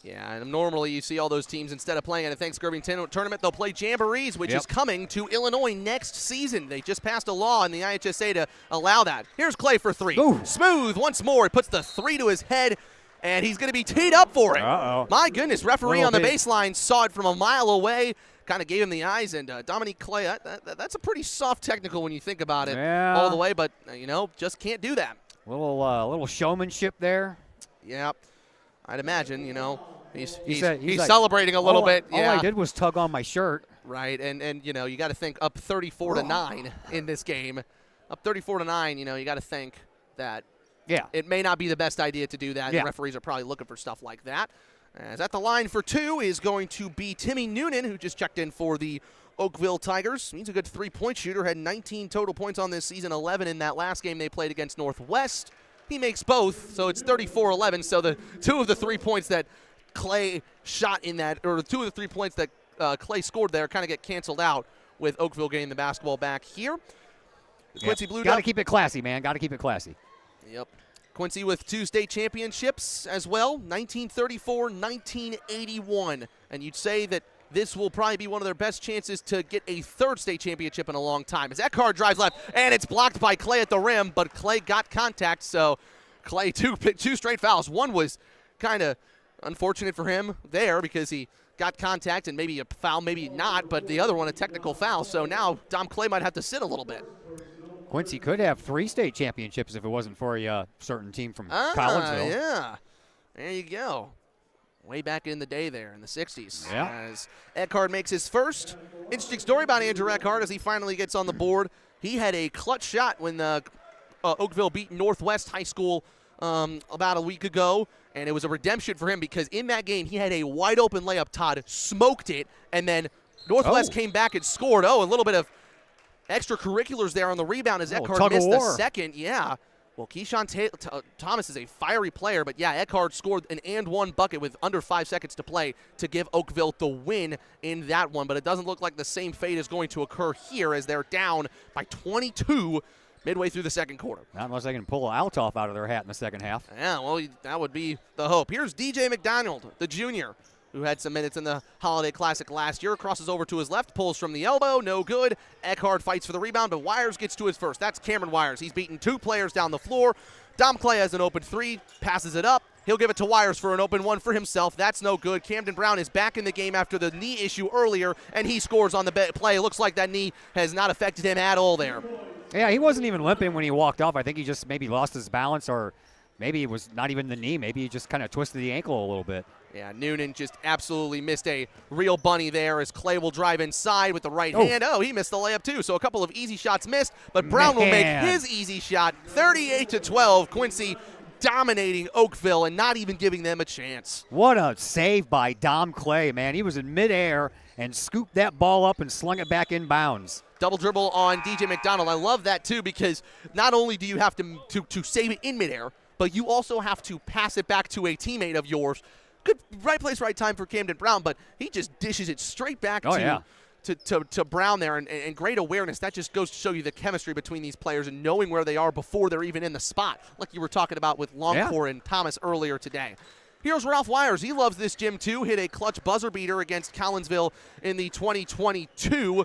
Yeah, and normally you see all those teams, instead of playing at a Thanksgiving tournament, they'll play Jamborees, which is coming to Illinois next season. They just passed a law in the IHSA to allow that. Here's Clay for 3. Ooh. Smooth once more. He puts the 3 to his head, and he's going to be teed up for it. Uh-oh. My goodness, referee on the baseline saw it from a mile away, kind of gave him the eyes, and Dominique Clay, that's a pretty soft technical when you think about it all the way, but, just can't do that. Little showmanship there. Yeah, I'd imagine, he's like, celebrating a little bit. All I did was tug on my shirt. Right, and you got to think up 34-9 in this game. Up 34-9, you got to think that it may not be the best idea to do that. The referees are probably looking for stuff like that. As at the line for 2 is going to be Timmy Noonan, who just checked in for the Oakville Tigers. He's a good 3-point shooter, had 19 total points on this season, 11 in that last game they played against Northwest. He makes both, so it's 34-11. So the 2 of the 3 points that Clay shot in that, or 2 of the 3 points that Clay scored there kind of get canceled out with Oakville getting the basketball back here. Quincy Blue Got to keep it classy, man. Got to keep it classy. Yep. Quincy with 2 state championships as well, 1934, 1981. And you'd say that this will probably be one of their best chances to get a 3rd state championship in a long time. As that card drives left, and it's blocked by Clay at the rim, but Clay got contact, so Clay, 2 straight fouls. One was kind of unfortunate for him there because he got contact and maybe a foul, maybe not, but the other one a technical foul. So now Dom Clay might have to sit a little bit. Quincy could have 3 state championships if it wasn't for a certain team from Collinsville. Yeah, there you go. Way back in the day there in the 60s. Yeah. As Eckhart makes his first. Interesting story about Andrew Eckhart as he finally gets on the board. He had a clutch shot when Oakville beat Northwest High School about a week ago, and it was a redemption for him because in that game he had a wide open layup. Todd smoked it and then Northwest came back and scored. A little bit of extracurriculars there on the rebound as Eckhart missed the second. Yeah. Well, Keyshawn Thomas is a fiery player, but yeah, Eckhart scored an and-one bucket with under 5 seconds to play to give Oakville the win in that one. But it doesn't look like the same fate is going to occur here as they're down by 22 midway through the second quarter. Not unless they can pull Altoff out of their hat in the second half. Yeah, well, that would be the hope. Here's DJ McDonald, the junior, who had some minutes in the Holiday Classic last year, crosses over to his left, pulls from the elbow, no good. Eckhart fights for the rebound, but Wires gets to his first. That's Cameron Wires. He's beaten 2 players down the floor. Dom Clay has an open 3, passes it up. He'll give it to Wires for an open 1 for himself. That's no good. Camden Brown is back in the game after the knee issue earlier, and he scores on the play. Looks like that knee has not affected him at all there. Yeah, he wasn't even limping when he walked off. I think he just maybe lost his balance, or maybe it was not even the knee. Maybe he just kind of twisted the ankle a little bit. Yeah, Noonan just absolutely missed a real bunny there as Clay will drive inside with the right hand. He missed the layup too. So a couple of easy shots missed, but Brown will make his easy shot. 38-12, Quincy dominating Oakville and not even giving them a chance. What a save by Dom Clay, man. He was in midair and scooped that ball up and slung it back in bounds. Double dribble on DJ McDonald. I love that too, because not only do you have to save it in midair, but you also have to pass it back to a teammate of yours. Good, right place, right time for Camden Brown, but he just dishes it straight back to Brown there, and great awareness. That just goes to show you the chemistry between these players and knowing where they are before they're even in the spot, like you were talking about with Longcore and Thomas earlier today. Here's Ralph Wires. He loves this gym too. Hit a clutch buzzer beater against Collinsville in the 2022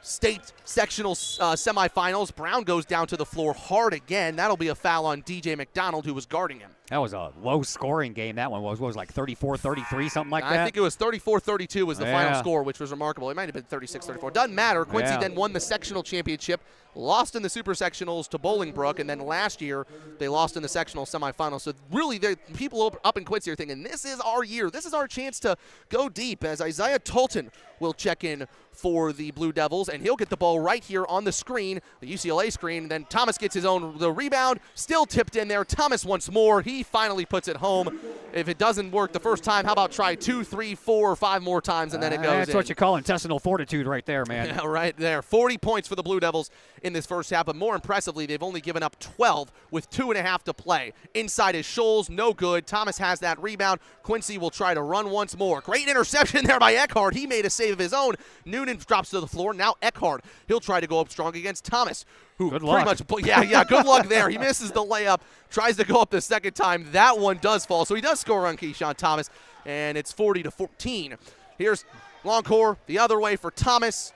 state sectional semifinals. Brown goes down to the floor hard again. That'll be a foul on DJ McDonald, who was guarding him. That was a low-scoring game. That one was like 34-33, something like that? I think it was 34-32 was the final score, which was remarkable. It might have been 36-34. Doesn't matter. Quincy then won the sectional championship, lost in the super sectionals to Bolingbrook, and then last year they lost in the sectional semifinals. So really, people up in Quincy are thinking, this is our year. This is our chance to go deep, as Isaiah Tolton will check in for the Blue Devils, and he'll get the ball right here on the screen, the UCLA screen. And then Thomas gets the rebound, still tipped in there. Thomas once more. He finally puts it home. If it doesn't work the first time, how about try 2, 3, 4, or 5 more times, and then it goes That's what you call intestinal fortitude right there, man. Yeah, right there. 40 points for the Blue Devils in this first half, but more impressively, they've only given up 12 with 2.5 to play. Inside is Scholes, no good. Thomas has that rebound. Quincy will try to run once more. Great interception there by Eckhart. He made a save of his own. Noonan drops to the floor. Now Eckhart, he'll try to go up strong against Thomas, who good pretty much, good luck there. He misses the layup, tries to go up the second time. That one does fall, so he does score on Keyshawn Thomas, and it's 40-14. Here's Longcore the other way for Thomas.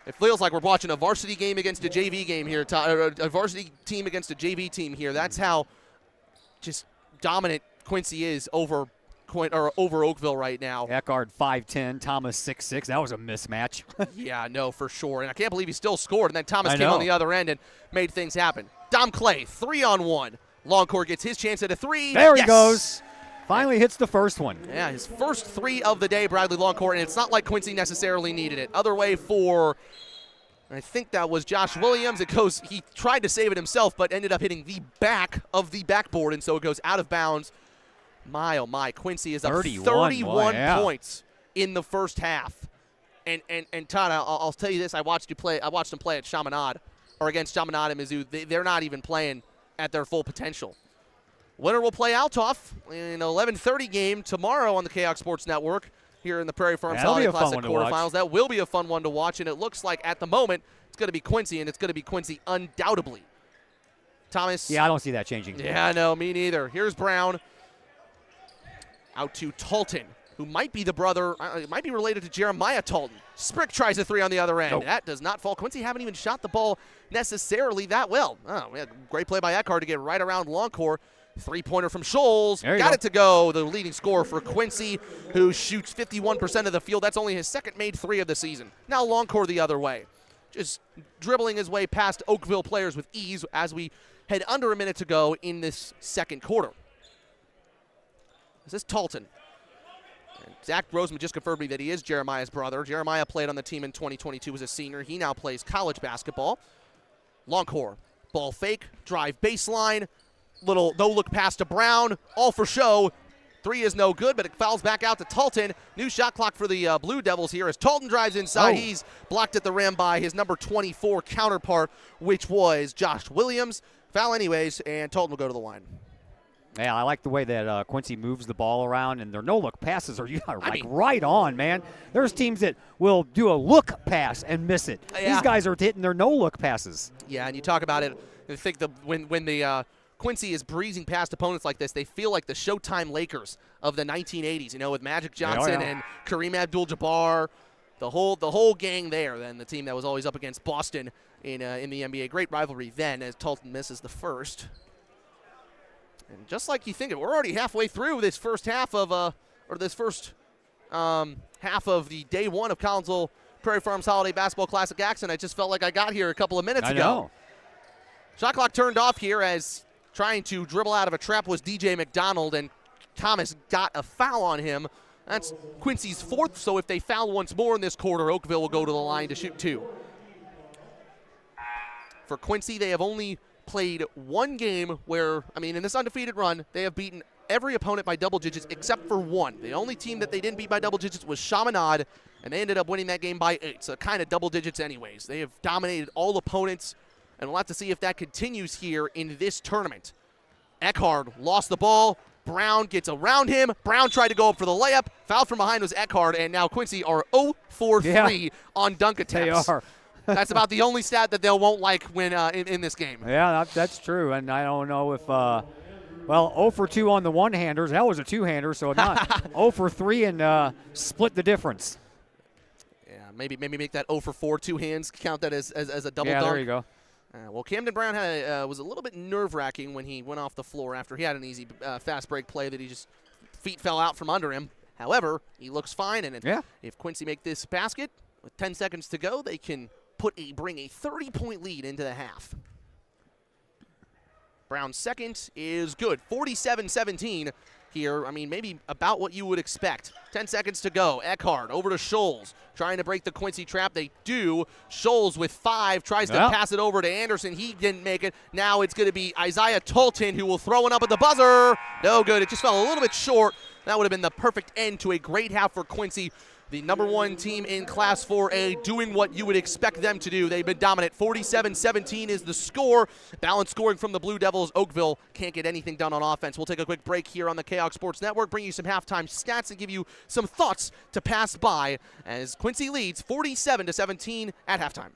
It feels like we're watching a varsity game against a JV game here, a varsity team against a JV team here. That's how just dominant Quincy is over Oakville right now. Eckhart 5'10", Thomas 6'6". That was a mismatch. Yeah, no, for sure. And I can't believe he still scored. And then Thomas came on the other end and made things happen. Dom Clay, 3-on-1. Longcore gets his chance at a 3. There he goes. Finally hits the first one. Yeah, his first 3 of the day, Bradley Longcore, and it's not like Quincy necessarily needed it. Other way for, I think that was Josh Williams. He tried to save it himself, but ended up hitting the back of the backboard, and so it goes out of bounds. My, oh my, Quincy is up 31 points in the first half. And Todd, I'll tell you this, I watched him play at Chaminade, or against Chaminade and Mizzou. They're not even playing at their full potential. Winner will play Altoff in an 11:30 game tomorrow on the KOX Sports Network here in the Prairie Farms Holiday Classic quarterfinals. That will be a fun one to watch, and it looks like at the moment it's going to be Quincy, and it's going to be Quincy undoubtedly. Thomas. Yeah, I don't see that changing. Yeah, no, me neither. Here's Brown. Out to Tolton, who might be the brother, might be related to Jeremiah Tolton. Sprick tries a 3 on the other end. Nope. That does not fall. Quincy haven't even shot the ball necessarily that well. Oh, we had a great play by Eckhart to get right around Longcore. 3-pointer from Scholes. Got it to go. The leading scorer for Quincy, who shoots 51% of the field. That's only his second made 3 of the season. Now Longcore the other way. Just dribbling his way past Oakville players with ease as we head under a minute to go in this second quarter. This is Tolton. And Zach Roseman just confirmed me that he is Jeremiah's brother. Jeremiah played on the team in 2022 as a senior. He now plays college basketball. Longcore, ball fake, drive baseline, little no-look pass to Brown, all for show. Three is no good, but it fouls back out to Talton. New shot clock for the Blue Devils here as Talton drives inside. Oh. He's blocked at the rim by his number 24 counterpart, which was Josh Williams. Foul anyways, and Talton will go to the line. Yeah, I like the way that Quincy moves the ball around, and their no-look passes are right on, man. There's teams that will do a look pass and miss it. Yeah. These guys are hitting their no-look passes. Yeah, and you talk about it. I think when the Quincy is breezing past opponents like this, they feel like the Showtime Lakers of the 1980s. You know, with Magic Johnson and Kareem Abdul-Jabbar, the whole gang there. Then the team that was always up against Boston in the NBA. Great rivalry then, as Talton misses the first. And just like you think it, we're already halfway through this first half of half of the day one of Collinsville Prairie Farms Holiday Basketball Classic action. I just felt like I got here a couple of minutes ago. Know. Shot clock turned off here as trying to dribble out of a trap was DJ McDonald, and Thomas got a foul on him. That's Quincy's fourth, so if they foul once more in this quarter, Oakville will go to the line to shoot two. For Quincy, they have only played one game where, in this undefeated run, they have beaten every opponent by double digits except for one. The only team that they didn't beat by double digits was Chaminade, and they ended up winning that game by 8, so kind of double digits anyways. They have dominated all opponents, and we'll have to see if that continues here in this tournament. Eckhard lost the ball. Brown gets around him. Brown tried to go up for the layup. Foul from behind was Eckhard, and now Quincy are 0 for 3 on dunk attempts. They are. That's about the only stat that they won't like when in this game. Yeah, that's true, and I don't know if 0 for 2 on the one-handers. That was a two-hander, so not 0 for 3 and split the difference. Yeah, maybe make that 0 for 4, two hands, count that as a double dunk. Yeah, there you go. Well, Camden Brown was a little bit nerve-wracking when he went off the floor after he had an easy fast break play that feet fell out from under him. However, he looks fine, and if Quincy make this basket with 10 seconds to go, they can bring a 30-point lead into the half. Brown's second is good, 47-17 here. Maybe about what you would expect. 10 seconds to go. Eckhard over to Scholes, trying to break the Quincy trap. They do. Scholes with 5 tries to pass it over to Anderson. He didn't make it. Now it's going to be Isaiah Talton who will throw it up at the buzzer. No good. It just fell a little bit short. That would have been the perfect end to a great half for Quincy. The number 1 team in Class 4A doing what you would expect them to do. They've been dominant. 47-17 is the score. Balanced scoring from the Blue Devils. Oakville can't get anything done on offense. We'll take a quick break here on the KHOC Sports Network, bring you some halftime stats and give you some thoughts to pass by as Quincy leads 47-17 at halftime.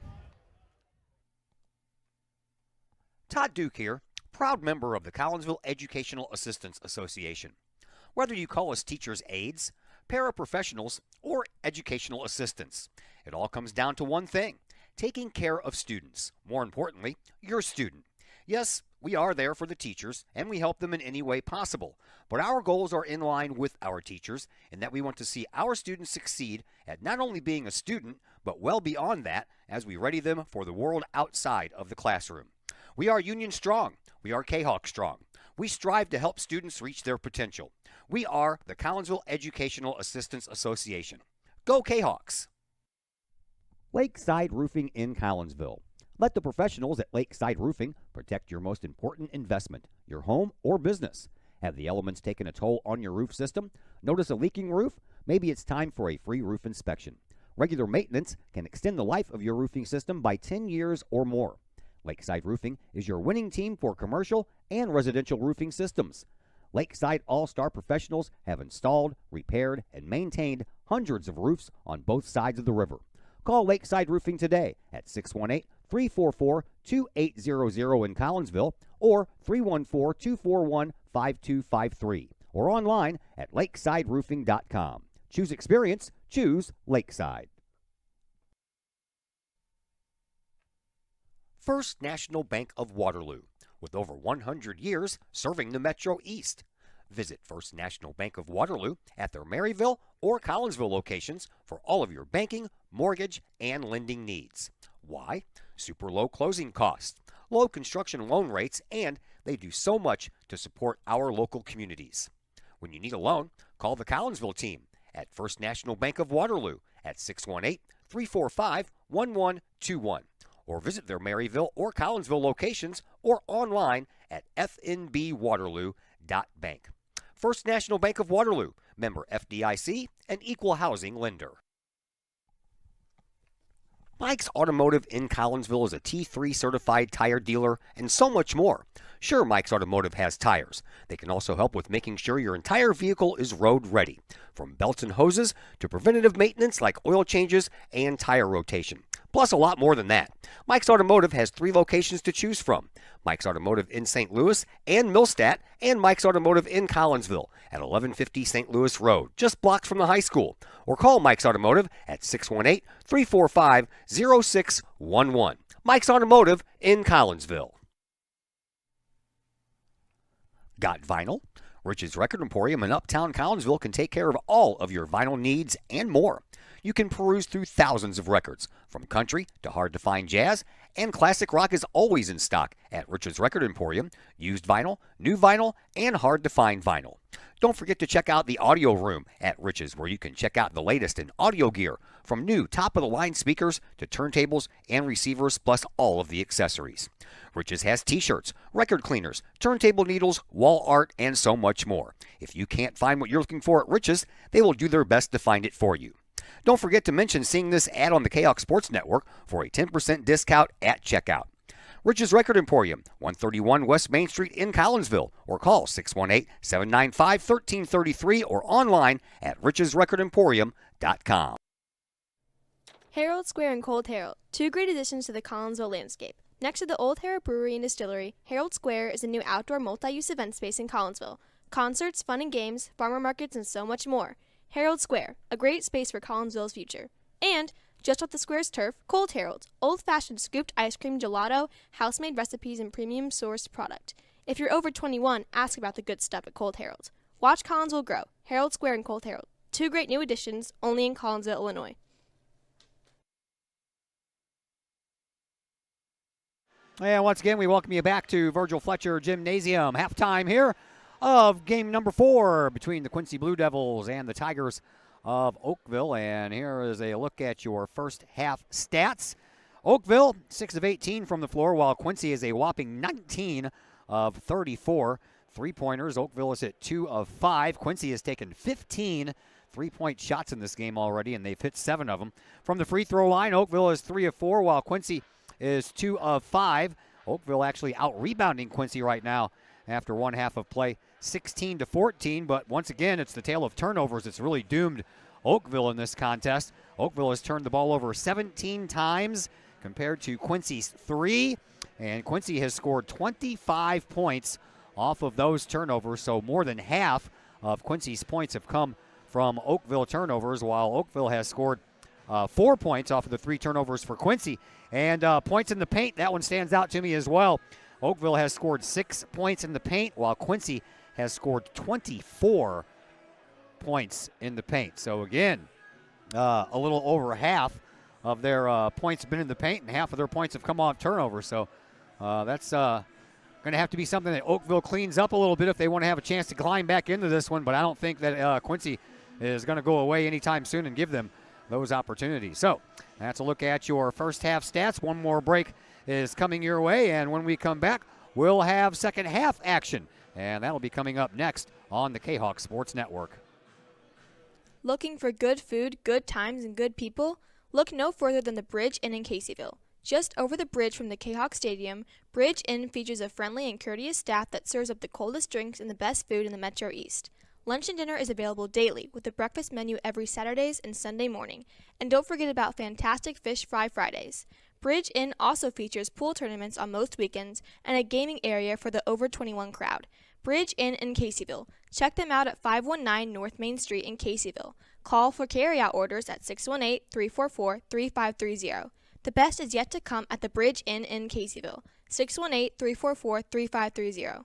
Todd Duke here, proud member of the Collinsville Educational Assistance Association. Whether you call us teachers' aides, paraprofessionals, or educational assistants, it all comes down to one thing: taking care of students. More importantly, your student. Yes, we are there for the teachers, and we help them in any way possible. But our goals are in line with our teachers in that we want to see our students succeed at not only being a student, but well beyond that as we ready them for the world outside of the classroom. We are Union Strong. We are KHOC Strong. We strive to help students reach their potential. We are the Collinsville Educational Assistance Association. Go K-Hawks! Lakeside Roofing in Collinsville. Let the professionals at Lakeside Roofing protect your most important investment, your home or business. Have the elements taken a toll on your roof system? Notice a leaking roof? Maybe it's time for a free roof inspection. Regular maintenance can extend the life of your roofing system by 10 years or more. Lakeside Roofing is your winning team for commercial and residential roofing systems. Lakeside All-Star professionals have installed, repaired, and maintained hundreds of roofs on both sides of the river. Call Lakeside Roofing today at 618-344-2800 in Collinsville or 314-241-5253 or online at lakesideroofing.com. Choose experience. Choose Lakeside. First National Bank of Waterloo, with over 100 years serving the Metro East. Visit First National Bank of Waterloo at their Maryville or Collinsville locations for all of your banking, mortgage, and lending needs. Why? Super low closing costs, low construction loan rates, and they do so much to support our local communities. When you need a loan, call the Collinsville team at First National Bank of Waterloo at 618-345-1121. Or visit their Maryville or Collinsville locations or online at fnbwaterloo.bank. First National Bank of Waterloo, member FDIC, and equal housing lender. Mike's Automotive in Collinsville is a T3 certified tire dealer and so much more. Sure, Mike's Automotive has tires. They can also help with making sure your entire vehicle is road ready, from belts and hoses to preventative maintenance like oil changes and tire rotation. Plus a lot more than that. Mike's Automotive has 3 locations to choose from. Mike's Automotive in St. Louis and Millstadt, and Mike's Automotive in Collinsville at 1150 St. Louis Road, just blocks from the high school. Or call Mike's Automotive at 618-345-0611. Mike's Automotive in Collinsville. Got vinyl? Rich's Record Emporium in Uptown Collinsville can take care of all of your vinyl needs and more. You can peruse through thousands of records, from country to hard-to-find jazz, and classic rock is always in stock at Rich's Record Emporium. Used vinyl, new vinyl, and hard-to-find vinyl. Don't forget to check out the audio room at Rich's, where you can check out the latest in audio gear, from new top-of-the-line speakers to turntables and receivers, plus all of the accessories. Rich's has t-shirts, record cleaners, turntable needles, wall art, and so much more. If you can't find what you're looking for at Rich's, they will do their best to find it for you. Don't forget to mention seeing this ad on the K-Hawk Sports Network for a 10% discount at checkout. Rich's Record Emporium, 131 West Main Street in Collinsville, or call 618-795-1333 or online at richesrecordemporium.com. Herald Square in Cold Herald, 2 great additions to the Collinsville landscape. Next to the Old Herald Brewery and Distillery, Herald Square is a new outdoor multi-use event space in Collinsville. Concerts, fun and games, farmer markets, and so much more. Herald Square, a great space for Collinsville's future. And, just off the square's turf, Cold Herald, old-fashioned scooped ice cream gelato, house-made recipes, and premium sourced product. If you're over 21, ask about the good stuff at Cold Herald. Watch Collinsville grow. Herald Square and Cold Herald, 2 great new additions, only in Collinsville, Illinois. And once again, we welcome you back to Virgil Fletcher Gymnasium. Halftime here of game number 4 between the Quincy Blue Devils and the Tigers of Oakville. And here is a look at your first half stats. Oakville, 6 of 18 from the floor, while Quincy is a whopping 19 of 34 three-pointers. Oakville is at 2 of 5. Quincy has taken 15 three-point shots in this game already, and they've hit 7 of them. From the free throw line, Oakville is 3 of 4, while Quincy is 2 of 5. Oakville actually out-rebounding Quincy right now after one half of play, 16-14. But once again, it's the tale of turnovers that's really doomed Oakville in this contest. Oakville has turned the ball over 17 times compared to Quincy's 3. And Quincy has scored 25 points off of those turnovers. So more than half of Quincy's points have come from Oakville turnovers, while Oakville has scored 4 points off of the 3 turnovers for Quincy. And points in the paint, that one stands out to me as well. Oakville has scored 6 points in the paint, while Quincy has scored 24 points in the paint. So again, a little over half of their points have been in the paint, and half of their points have come off turnover. So that's going to have to be something that Oakville cleans up a little bit if they want to have a chance to climb back into this one. But I don't think that Quincy is going to go away anytime soon and give them those opportunities. So that's a look at your first half stats. One more break is coming your way, and when we come back, we'll have second half action, and that'll be coming up next on the K-Hawk Sports Network. Looking for good food, good times, and good people? Look no further than the Bridge Inn in Caseyville. Just over the bridge from the K-Hawk Stadium, Bridge Inn features a friendly and courteous staff that serves up the coldest drinks and the best food in the Metro East. Lunch and dinner is available daily with a breakfast menu every Saturdays and Sunday morning. And don't forget about fantastic fish fry Fridays. Bridge Inn also features pool tournaments on most weekends and a gaming area for the over 21 crowd. Bridge Inn in Caseyville. Check them out at 519 North Main Street in Caseyville. Call for carryout orders at 618-344-3530. The best is yet to come at the Bridge Inn in Caseyville. 618-344-3530.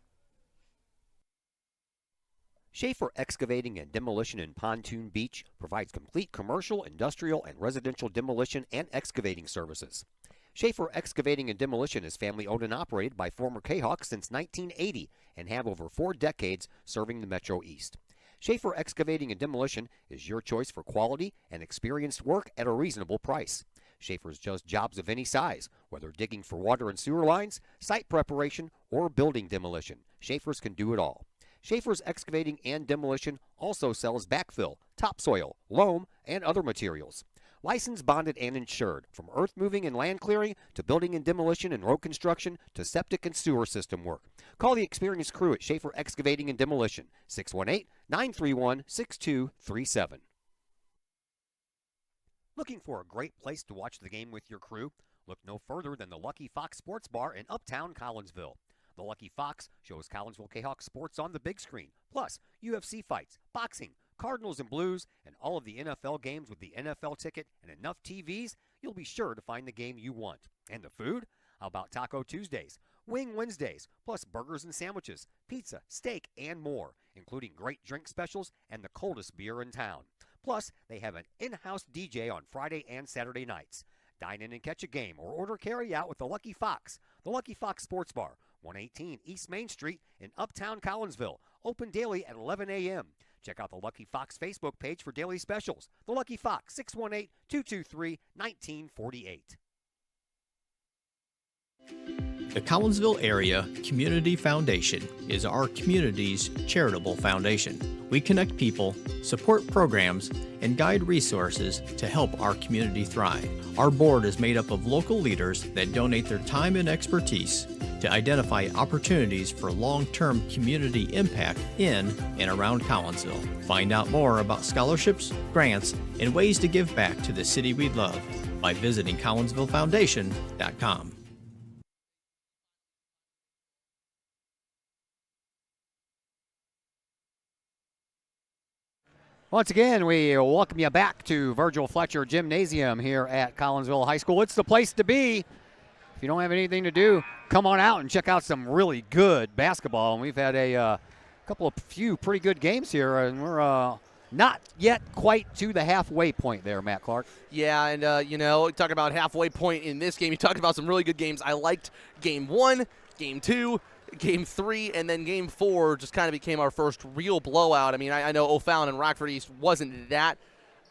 Schaefer Excavating and Demolition in Pontoon Beach provides complete commercial, industrial, and residential demolition and excavating services. Schaefer Excavating and Demolition is family owned and operated by former K-Hawks since 1980 and have over 4 decades serving the Metro East. Schaefer Excavating and Demolition is your choice for quality and experienced work at a reasonable price. Schaefer's does jobs of any size, whether digging for water and sewer lines, site preparation, or building demolition. Schaefer's can do it all. Schaefer's Excavating and Demolition also sells backfill, topsoil, loam, and other materials. Licensed, bonded, and insured, from earth moving and land clearing to building and demolition and road construction to septic and sewer system work. Call the experienced crew at Schaefer Excavating and Demolition, 618-931-6237. Looking for a great place to watch the game with your crew? Look no further than the Lucky Fox Sports Bar in Uptown Collinsville. The Lucky Fox shows Collinsville Jayhawks sports on the big screen, plus UFC fights, boxing, Cardinals and Blues, and all of the NFL games with the NFL ticket and enough TVs, you'll be sure to find the game you want. And the food? How about Taco Tuesdays, Wing Wednesdays, plus burgers and sandwiches, pizza, steak, and more, including great drink specials and the coldest beer in town. Plus, they have an in-house DJ on Friday and Saturday nights. Dine in and catch a game or order carry-out with the Lucky Fox. The Lucky Fox Sports Bar, 118 East Main Street in Uptown Collinsville. Open daily at 11 a.m. Check out the Lucky Fox Facebook page for daily specials. The Lucky Fox, 618-223-1948. The Collinsville Area Community Foundation is our community's charitable foundation. We connect people, support programs, and guide resources to help our community thrive. Our board is made up of local leaders that donate their time and expertise to identify opportunities for long-term community impact in and around Collinsville. Find out more about scholarships, grants, and ways to give back to the city we love by visiting CollinsvilleFoundation.com. Once again, we welcome you back to Virgil Fletcher Gymnasium here at Collinsville High School. It's the place to be. If you don't have anything to do, come on out and check out some really good basketball. And we've had a few pretty good games here, and we're not yet quite to the halfway point there, Matt Clark. Yeah, and, talk about halfway point in this game. You talked about some really good games. I liked Game 1, Game 2, Game 3, and then Game 4 just kind of became our first real blowout. I mean, I know O'Fallon and Rockford East wasn't that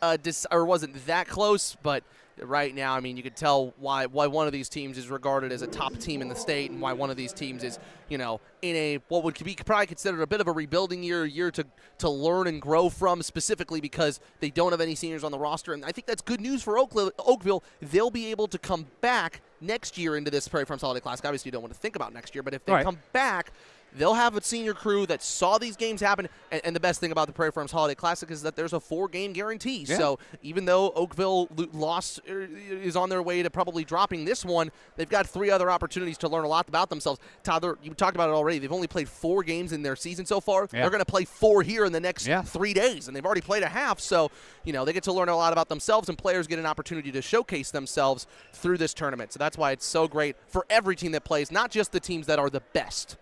close, but right now, I mean, you could tell why one of these teams is regarded as a top team in the state, and why one of these teams is, in a what would be probably considered a bit of a rebuilding year to learn and grow from, specifically because they don't have any seniors on the roster. And I think that's good news for Oakville. They'll be able to come back next year into this Prairie Farms Holiday Classic. Obviously, you don't want to think about next year, but if they come back, they'll have a senior crew that saw these games happen. And the best thing about the Prairie Farms Holiday Classic is that there's a 4-game guarantee. Yeah. So even though Oakville lost, is on their way to probably dropping this one, they've got 3 other opportunities to learn a lot about themselves. Tyler, you talked about it already. They've only played 4 games in their season so far. Yeah. They're going to play 4 here in the next 3 days, and they've already played a half. So, they get to learn a lot about themselves, and players get an opportunity to showcase themselves through this tournament. So that's why it's so great for every team that plays, not just the teams that are the best.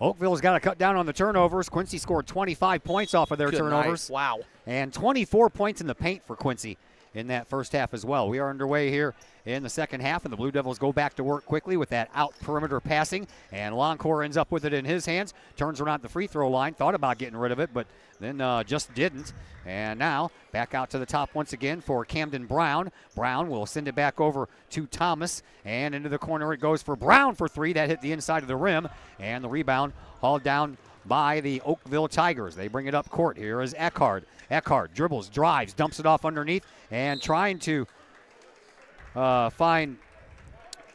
Oakville's got to cut down on the turnovers. Quincy scored 25 points off of their turnovers. Night. Wow. And 24 points in the paint for Quincy in that first half as well. We are underway here in the second half, and the Blue Devils go back to work quickly with that out perimeter passing, and Loncourt ends up with it in his hands, turns around at the free throw line, thought about getting rid of it, but then just didn't. And now back out to the top once again for Camden Brown. Brown will send it back over to Thomas, and into the corner it goes for Brown for 3. That hit the inside of the rim, and the rebound hauled down by the Oakville Tigers. They bring it up court. Here is Eckhart. Eckhart dribbles, drives, dumps it off underneath, and trying to find...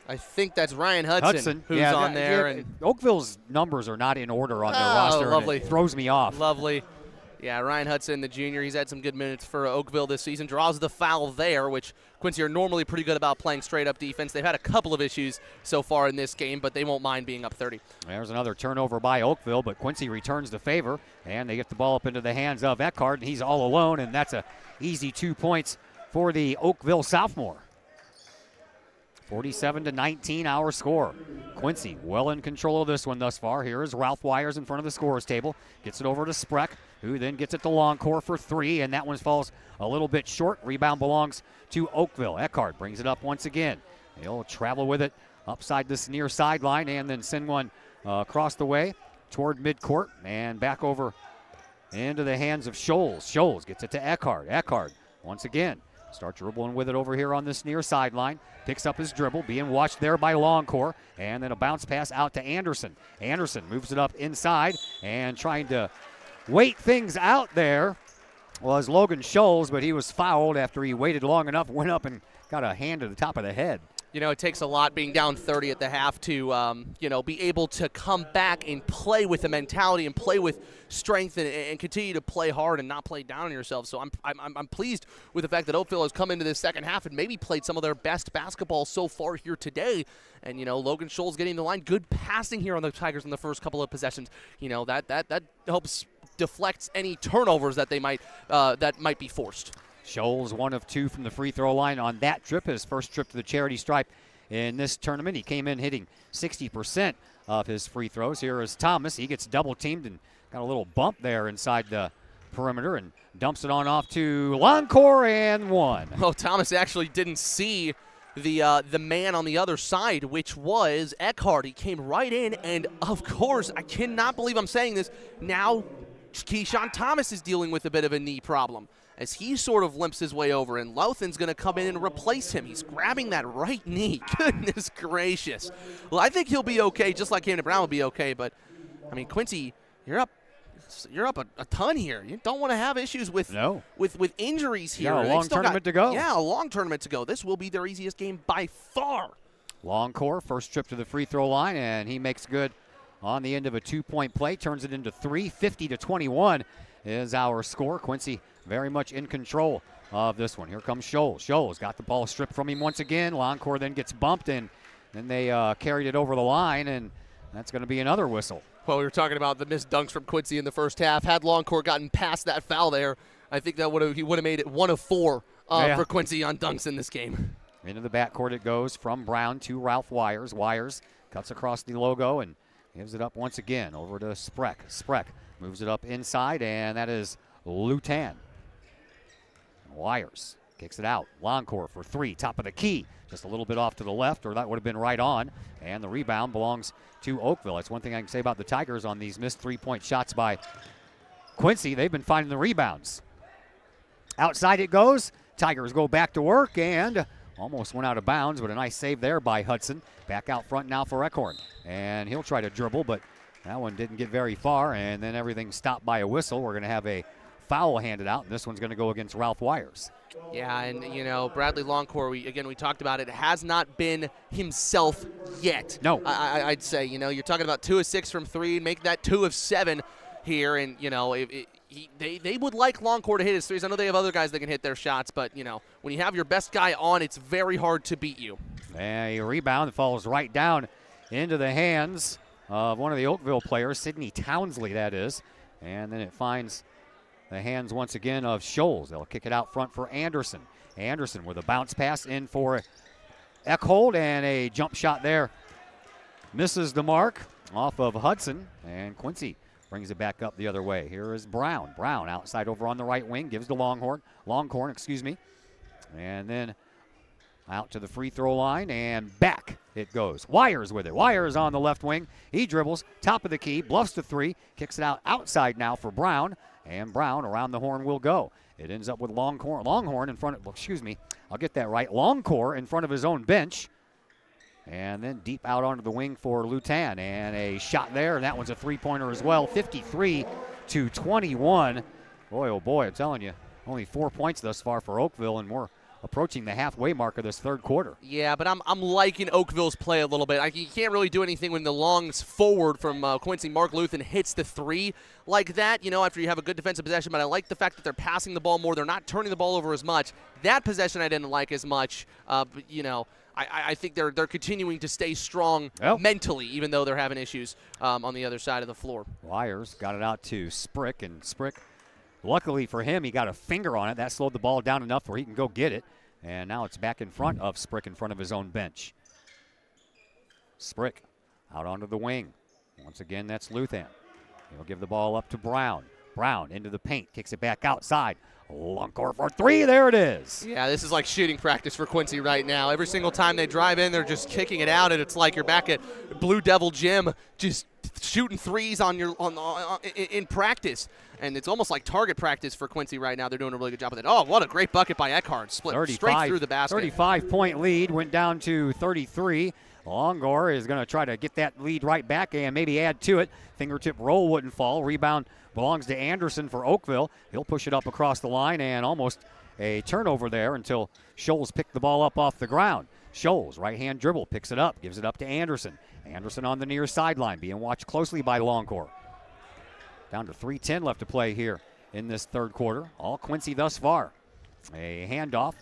I think that's Ryan Hudson who's on there. And Oakville's numbers are not in order on their roster. Lovely. And it throws me off. Lovely. Yeah, Ryan Hudson, the junior, he's had some good minutes for Oakville this season. Draws the foul there, which Quincy are normally pretty good about playing straight-up defense. They've had a couple of issues so far in this game, but they won't mind being up 30. There's another turnover by Oakville, but Quincy returns the favor, and they get the ball up into the hands of Eckhart, and he's all alone, and that's an easy 2 points for the Oakville sophomore. 47-19 our score. Quincy well in control of this one thus far. Here is Ralph Wires in front of the scorer's table. Gets it over to Spreck, who then gets it to Longcore for 3, and that one falls a little bit short. Rebound belongs to Oakville. Eckhart brings it up once again. He'll travel with it upside this near sideline and then send one across the way toward midcourt and back over into the hands of Scholes. Scholes gets it to Eckhart. Eckhart once again Start dribbling with it over here on this near sideline. Picks up his dribble, being watched there by Longcore. And then a bounce pass out to Anderson. Anderson moves it up inside and trying to wait things out there was Logan Scholes, but he was fouled after he waited long enough, went up and got a hand to the top of the head. You know, it takes a lot being down 30 at the half to, be able to come back and play with the mentality and play with strength and continue to play hard and not play down on yourself. So I'm pleased with the fact that Oakville has come into this second half and maybe played some of their best basketball so far here today. And, Logan Scholes getting the line. Good passing here on the Tigers in the first couple of possessions. That helps deflect any turnovers that they might be forced. Scholes 1 of 2 from the free throw line on that trip, his first trip to the charity stripe in this tournament. He came in hitting 60% of his free throws. Here is Thomas. He gets double teamed and got a little bump there inside the perimeter and dumps it on off to Longcore and one. Oh, Thomas actually didn't see the man on the other side, which was Eckhart. He came right in, and of course, I cannot believe I'm saying this, now Keyshawn Thomas is dealing with a bit of a knee problem as he sort of limps his way over, and Louthan's going to come in and replace him. He's grabbing that right knee. Goodness gracious. Well, I think he'll be okay, just like Camden Brown will be okay, but, Quincy, you're up a ton here. You don't want to have issues with injuries here. Yeah, a long tournament to go. Yeah, a long tournament to go. This will be their easiest game by far. Longcore, first trip to the free throw line, and he makes good on the end of a 2-point play, turns it into 3, 50-21 is our score. Quincy very much in control of this one. Here comes Scholes. Scholes got the ball stripped from him once again. Longcore then gets bumped, and then they carried it over the line, and that's going to be another whistle. Well, we were talking about the missed dunks from Quincy in the first half. Had Longcore gotten past that foul there, I think that he would have made it 1 of 4 for Quincy on dunks in this game. Into the backcourt it goes from Brown to Ralph Wires. Wires cuts across the logo and gives it up once again over to Spreck. Spreck moves it up inside, and that is Lutan. Wires kicks it out. Longcore for 3, top of the key. Just a little bit off to the left, or that would have been right on. And the rebound belongs to Oakville. That's one thing I can say about the Tigers on these missed 3-point shots by Quincy. They've been finding the rebounds. Outside it goes. Tigers go back to work and almost went out of bounds, but a nice save there by Hudson. Back out front now for Eckhorn. And he'll try to dribble, but that one didn't get very far, and then everything stopped by a whistle. We're going to have a foul handed out, and this one's going to go against Ralph Wires. Yeah, and, Bradley Longcore, we talked about it, has not been himself yet. No. I'd say, you're talking about 2 of 6 from 3, make that 2 of 7 here, and, they would like Longcore to hit his threes. I know they have other guys that can hit their shots, but, when you have your best guy on, it's very hard to beat you. A rebound falls right down into the hands of one of the Oakville players, Sidney Townsley, that is. And then it finds the hands once again of Scholes. They'll kick it out front for Anderson. Anderson with a bounce pass in for Eckhold, and a jump shot there. Misses the mark off of Hudson, and Quincy brings it back up the other way. Here is Brown. Brown outside over on the right wing, gives to Longhorn, and then out to the free throw line, and back it goes. Wires with it. Wires on the left wing. He dribbles, top of the key, bluffs to 3, kicks it out outside now for Brown, and Brown around the horn will go. It ends up with Longhorn in front of, I'll get that right. Longcore in front of his own bench, and then deep out onto the wing for Lutan, and a shot there, and that one's a three-pointer as well. 53-21. Boy, oh boy, I'm telling you, only 4 points thus far for Oakville, and we're approaching the halfway mark of this third quarter. Yeah, but I'm liking Oakville's play a little bit. You can't really do anything when the longs forward from Quincy. Mark Luthan hits the 3 like that, after you have a good defensive possession, but I like the fact that they're passing the ball more. They're not turning the ball over as much. That possession I didn't like as much, but, I think they're continuing to stay strong mentally, even though they're having issues on the other side of the floor. Wires got it out to Sprick, and Sprick, luckily for him, he got a finger on it. That slowed the ball down enough where he can go get it. And now it's back in front of Sprick in front of his own bench. Sprick out onto the wing. Once again, that's Luthan. He'll give the ball up to Brown. Brown into the paint, kicks it back outside. Longcore for 3, there it is. Yeah, this is like shooting practice for Quincy right now. Every single time they drive in, they're just kicking it out, and it's like you're back at Blue Devil Gym, just shooting threes in practice. And it's almost like target practice for Quincy right now. They're doing a really good job with it. Oh, what a great bucket by Eckhart. Split straight through the basket. 35-point lead, went down to 33. Longor is going to try to get that lead right back and maybe add to it. Fingertip roll wouldn't fall. Rebound belongs to Anderson for Oakville. He'll push it up across the line, and almost a turnover there until Scholes picked the ball up off the ground. Scholes, right-hand dribble, picks it up, gives it up to Anderson. Anderson on the near sideline, being watched closely by Longor. Down to 3:10 left to play here in this third quarter. All Quincy thus far. A handoff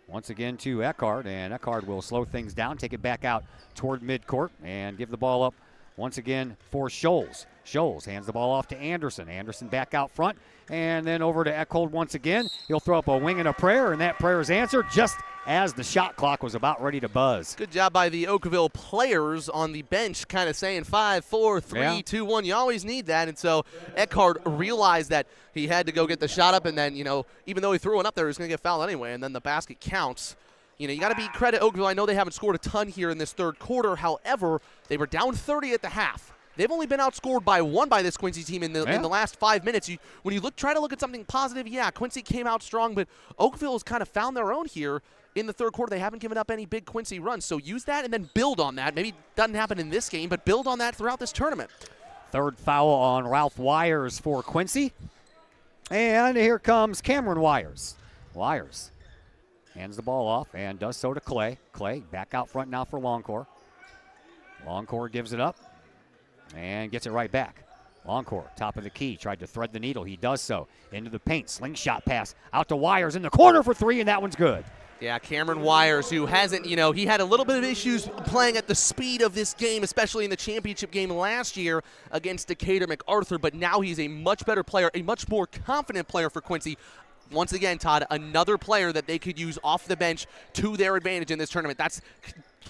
once again to Eckhart, and Eckhart will slow things down, take it back out toward midcourt, and give the ball up once again for Scholes. Scholes hands the ball off to Anderson. Anderson back out front, and then over to Eckhart once again. He'll throw up a wing and a prayer, and that prayer is answered just as the shot clock was about ready to buzz. Good job by the Oakville players on the bench, kind of saying 5, 4, 3, 2, 1. You always need that. And so Eckhart realized that he had to go get the shot up, and then, even though he threw one up there, he was going to get fouled anyway, and then the basket counts. You got to be credit Oakville. I know they haven't scored a ton here in this third quarter. However, they were down 30 at the half. They've only been outscored by 1 by this Quincy team in the last 5 minutes. When you try to look at something positive, Quincy came out strong, but Oakville has kind of found their own here in the third quarter. They haven't given up any big Quincy runs, so use that and then build on that. Maybe it doesn't happen in this game, but build on that throughout this tournament. Third foul on Ralph Wires for Quincy. And here comes Cameron Wires. Wires hands the ball off and does so to Clay. Clay back out front now for Longor. Longor gives it up and gets it right back. Longor, top of the key, tried to thread the needle. He does so. Into the paint, slingshot pass out to Wires in the corner for 3, and that one's good. Yeah, Cameron Wires, who hasn't, he had a little bit of issues playing at the speed of this game, especially in the championship game last year against Decatur MacArthur, but now he's a much better player, a much more confident player for Quincy. Once again, Todd, another player that they could use off the bench to their advantage in this tournament.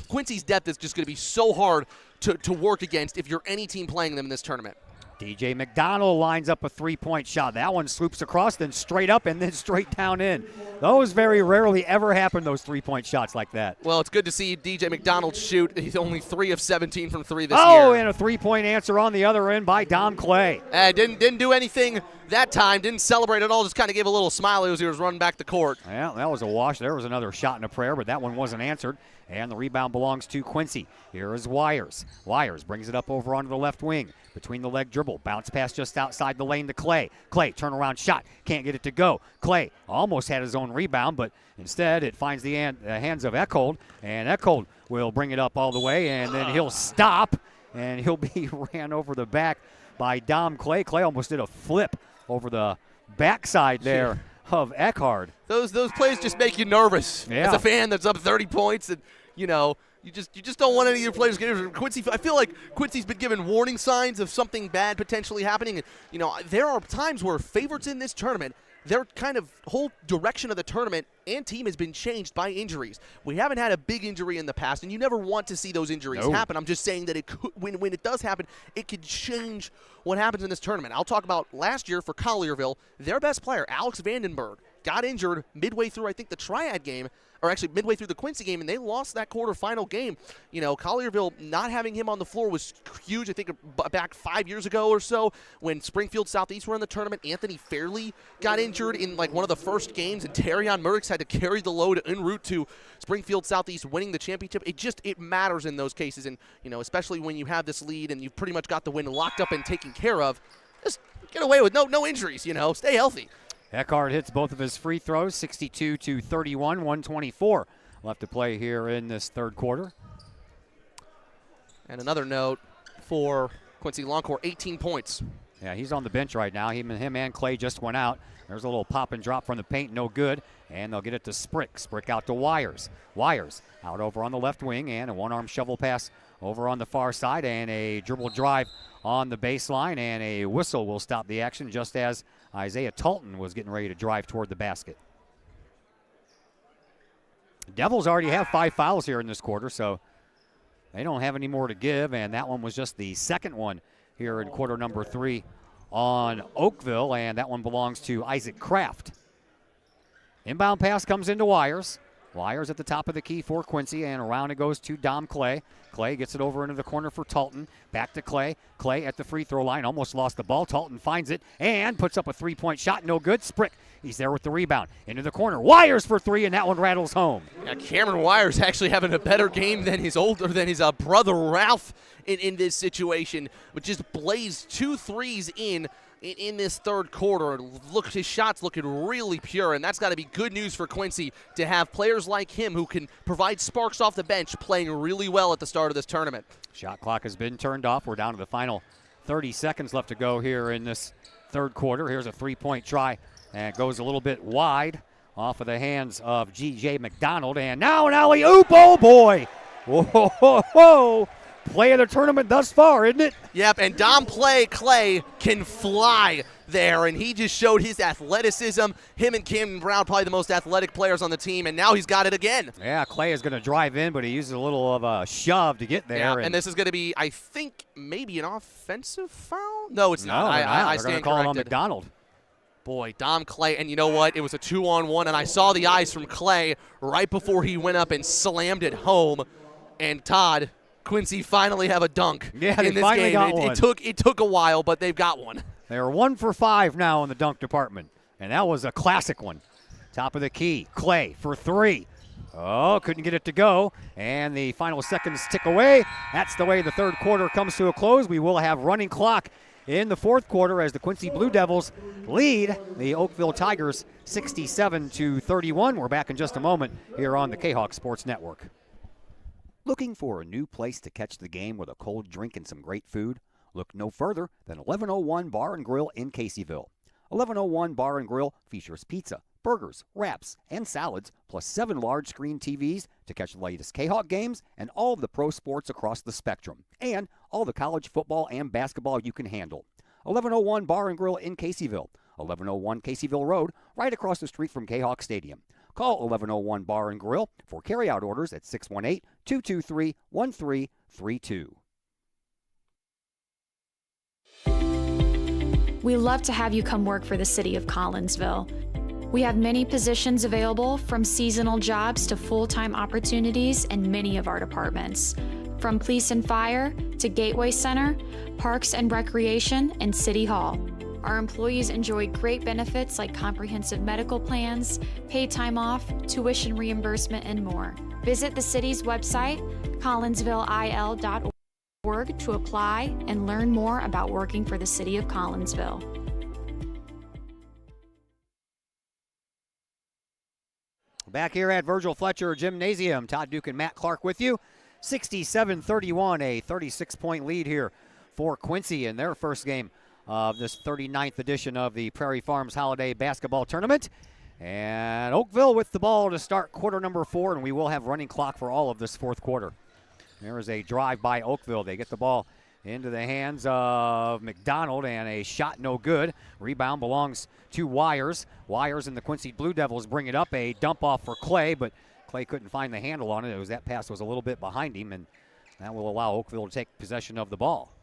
Quincy's depth is just going to be so hard to work against if you're any team playing them in this tournament. DJ McDonald lines up a three-point shot. That one swoops across, then straight up, and then straight down in. Those very rarely ever happen, those three-point shots like that. Well, it's good to see DJ McDonald shoot. He's only 3 of 17 from 3 this year. Oh, and a three-point answer on the other end by Dom Clay. Didn't do anything that time. Didn't celebrate at all. Just kind of gave a little smile as he was running back the court. Yeah, that was a wash. There was another shot and a prayer, but that one wasn't answered. And the rebound belongs to Quincy. Here is Wires. Wires brings it up over onto the left wing. Between the leg dribble. Bounce pass just outside the lane to Clay. Clay, turnaround shot. Can't get it to go. Clay almost had his own rebound, but instead it finds the hands of Echold. And Echold will bring it up all the way, and then he'll stop, and he'll be ran over the back by Dom Clay. Clay almost did a flip over the backside there of Eckhart. Those plays just make you nervous as a fan that's up 30 points, and you just don't want any of your players to get injured. Quincy, I feel like Quincy's been given warning signs of something bad potentially happening. There are times where favorites in this tournament, their kind of whole direction of the tournament and team has been changed by injuries. We haven't had a big injury in the past, and you never want to see those injuries happen. I'm just saying that it could, when it does happen, it could change what happens in this tournament. I'll talk about last year for Collierville. Their best player, Alex Vandenberg, got injured midway through, I think, the Triad game, or actually midway through the Quincy game, and they lost that quarterfinal game. Collierville not having him on the floor was huge. I think back 5 years ago or so when Springfield Southeast were in the tournament, Anthony Fairley got injured in one of the first games, and Terrion Murdoch had to carry the load en route to Springfield Southeast winning the championship. It matters in those cases, and especially when you have this lead and you've pretty much got the win locked up and taken care of, just get away with no injuries. Stay healthy. Eckhart hits both of his free throws, 62-31, 124 left to play here in this third quarter. And another note for Quincy Longor, 18 points. Yeah, he's on the bench right now. Him and Clay just went out. There's a little pop and drop from the paint, no good. And they'll get it to Sprick. Sprick out to Wires. Wires out over on the left wing, and a one-arm shovel pass over on the far side, and a dribble drive on the baseline, and a whistle will stop the action just as Isaiah Talton was getting ready to drive toward the basket. The Devils already have 5 fouls here in this quarter, so they don't have any more to give, and that one was just the second one here in quarter number 3 on Oakville, and that one belongs to Isaac Kraft. Inbound pass comes into Wires. Wires at the top of the key for Quincy, and around it goes to Dom Clay. Clay gets it over into the corner for Talton. Back to Clay. Clay at the free throw line, almost lost the ball. Talton finds it and puts up a three-point shot. No good. Sprick, he's there with the rebound. Into the corner. Wires for three, and that one rattles home. Yeah, Cameron Wires actually having a better game than his brother Ralph in this situation, but just blazed 2 threes in this third quarter. Look, his shot's looking really pure, and that's got to be good news for Quincy to have players like him who can provide sparks off the bench playing really well at the start of this tournament. Shot clock has been turned off. We're down to the final 30 seconds left to go here in this third quarter. Here's a three-point try, and it goes a little bit wide off of the hands of G.J. McDonald, and now an alley-oop. Oh, boy. Whoa, whoa, whoa, whoa. Play of the tournament thus far, isn't it? Yep, and Dom Clay can fly there, and he just showed his athleticism. Him and Camden Brown, probably the most athletic players on the team, and now he's got it again. Yeah, Clay is going to drive in, but he uses a little of a shove to get there. Yeah, and this is going to be, I think, maybe an offensive foul? No, it's not. I They're going stand to call it on corrected. McDonald. Boy, Dom Clay, and you know what? It was a 2-on-1, and I saw the eyes from Clay right before he went up and slammed it home. And Todd, Quincy finally have a dunk in this finally game. got one. It took a while, but they've got one. They're 1 for 5 now in the dunk department, and that was a classic one. Top of the key, Clay for three. Oh, couldn't get it to go, and the final seconds tick away. That's the way the third quarter comes to a close. We will have running clock in the fourth quarter as the Quincy Blue Devils lead the Oakville Tigers 67-31. We're back in just a moment here on the K-Hawk Sports Network. Looking for a new place to catch the game with a cold drink and some great food? Look no further than 1101 Bar and Grill in Caseyville. 1101 Bar and Grill features pizza, burgers, wraps, and salads, plus 7 large screen TVs to catch the latest K-Hawk games and all of the pro sports across the spectrum, and all the college football and basketball you can handle. 1101 Bar and Grill in Caseyville, 1101 Caseyville Road, right across the street from K-Hawk Stadium. Call 1101 Bar and Grill for carryout orders at 618-223-1332. We love to have you come work for the City of Collinsville. We have many positions available, from seasonal jobs to full-time opportunities in many of our departments. From police and fire to Gateway Center, Parks and Recreation, and City Hall. Our employees enjoy great benefits like comprehensive medical plans, paid time off, tuition reimbursement, and more. Visit the city's website, collinsvilleil.org, to apply and learn more about working for the City of Collinsville. Back here at Virgil Fletcher Gymnasium, Todd Duke and Matt Clark with you. 67-31, a 36-point lead here for Quincy in their first game of this 39th edition of the Prairie Farms Holiday Basketball Tournament. And Oakville with the ball to start quarter number 4, and we will have running clock for all of this fourth quarter. There is a drive by Oakville. They get the ball into the hands of McDonald, and a shot no good. Rebound belongs to Wires. Wires and the Quincy Blue Devils bring it up. A dump off for Clay, but Clay couldn't find the handle on it. That pass was a little bit behind him, and that will allow Oakville to take possession of the ball.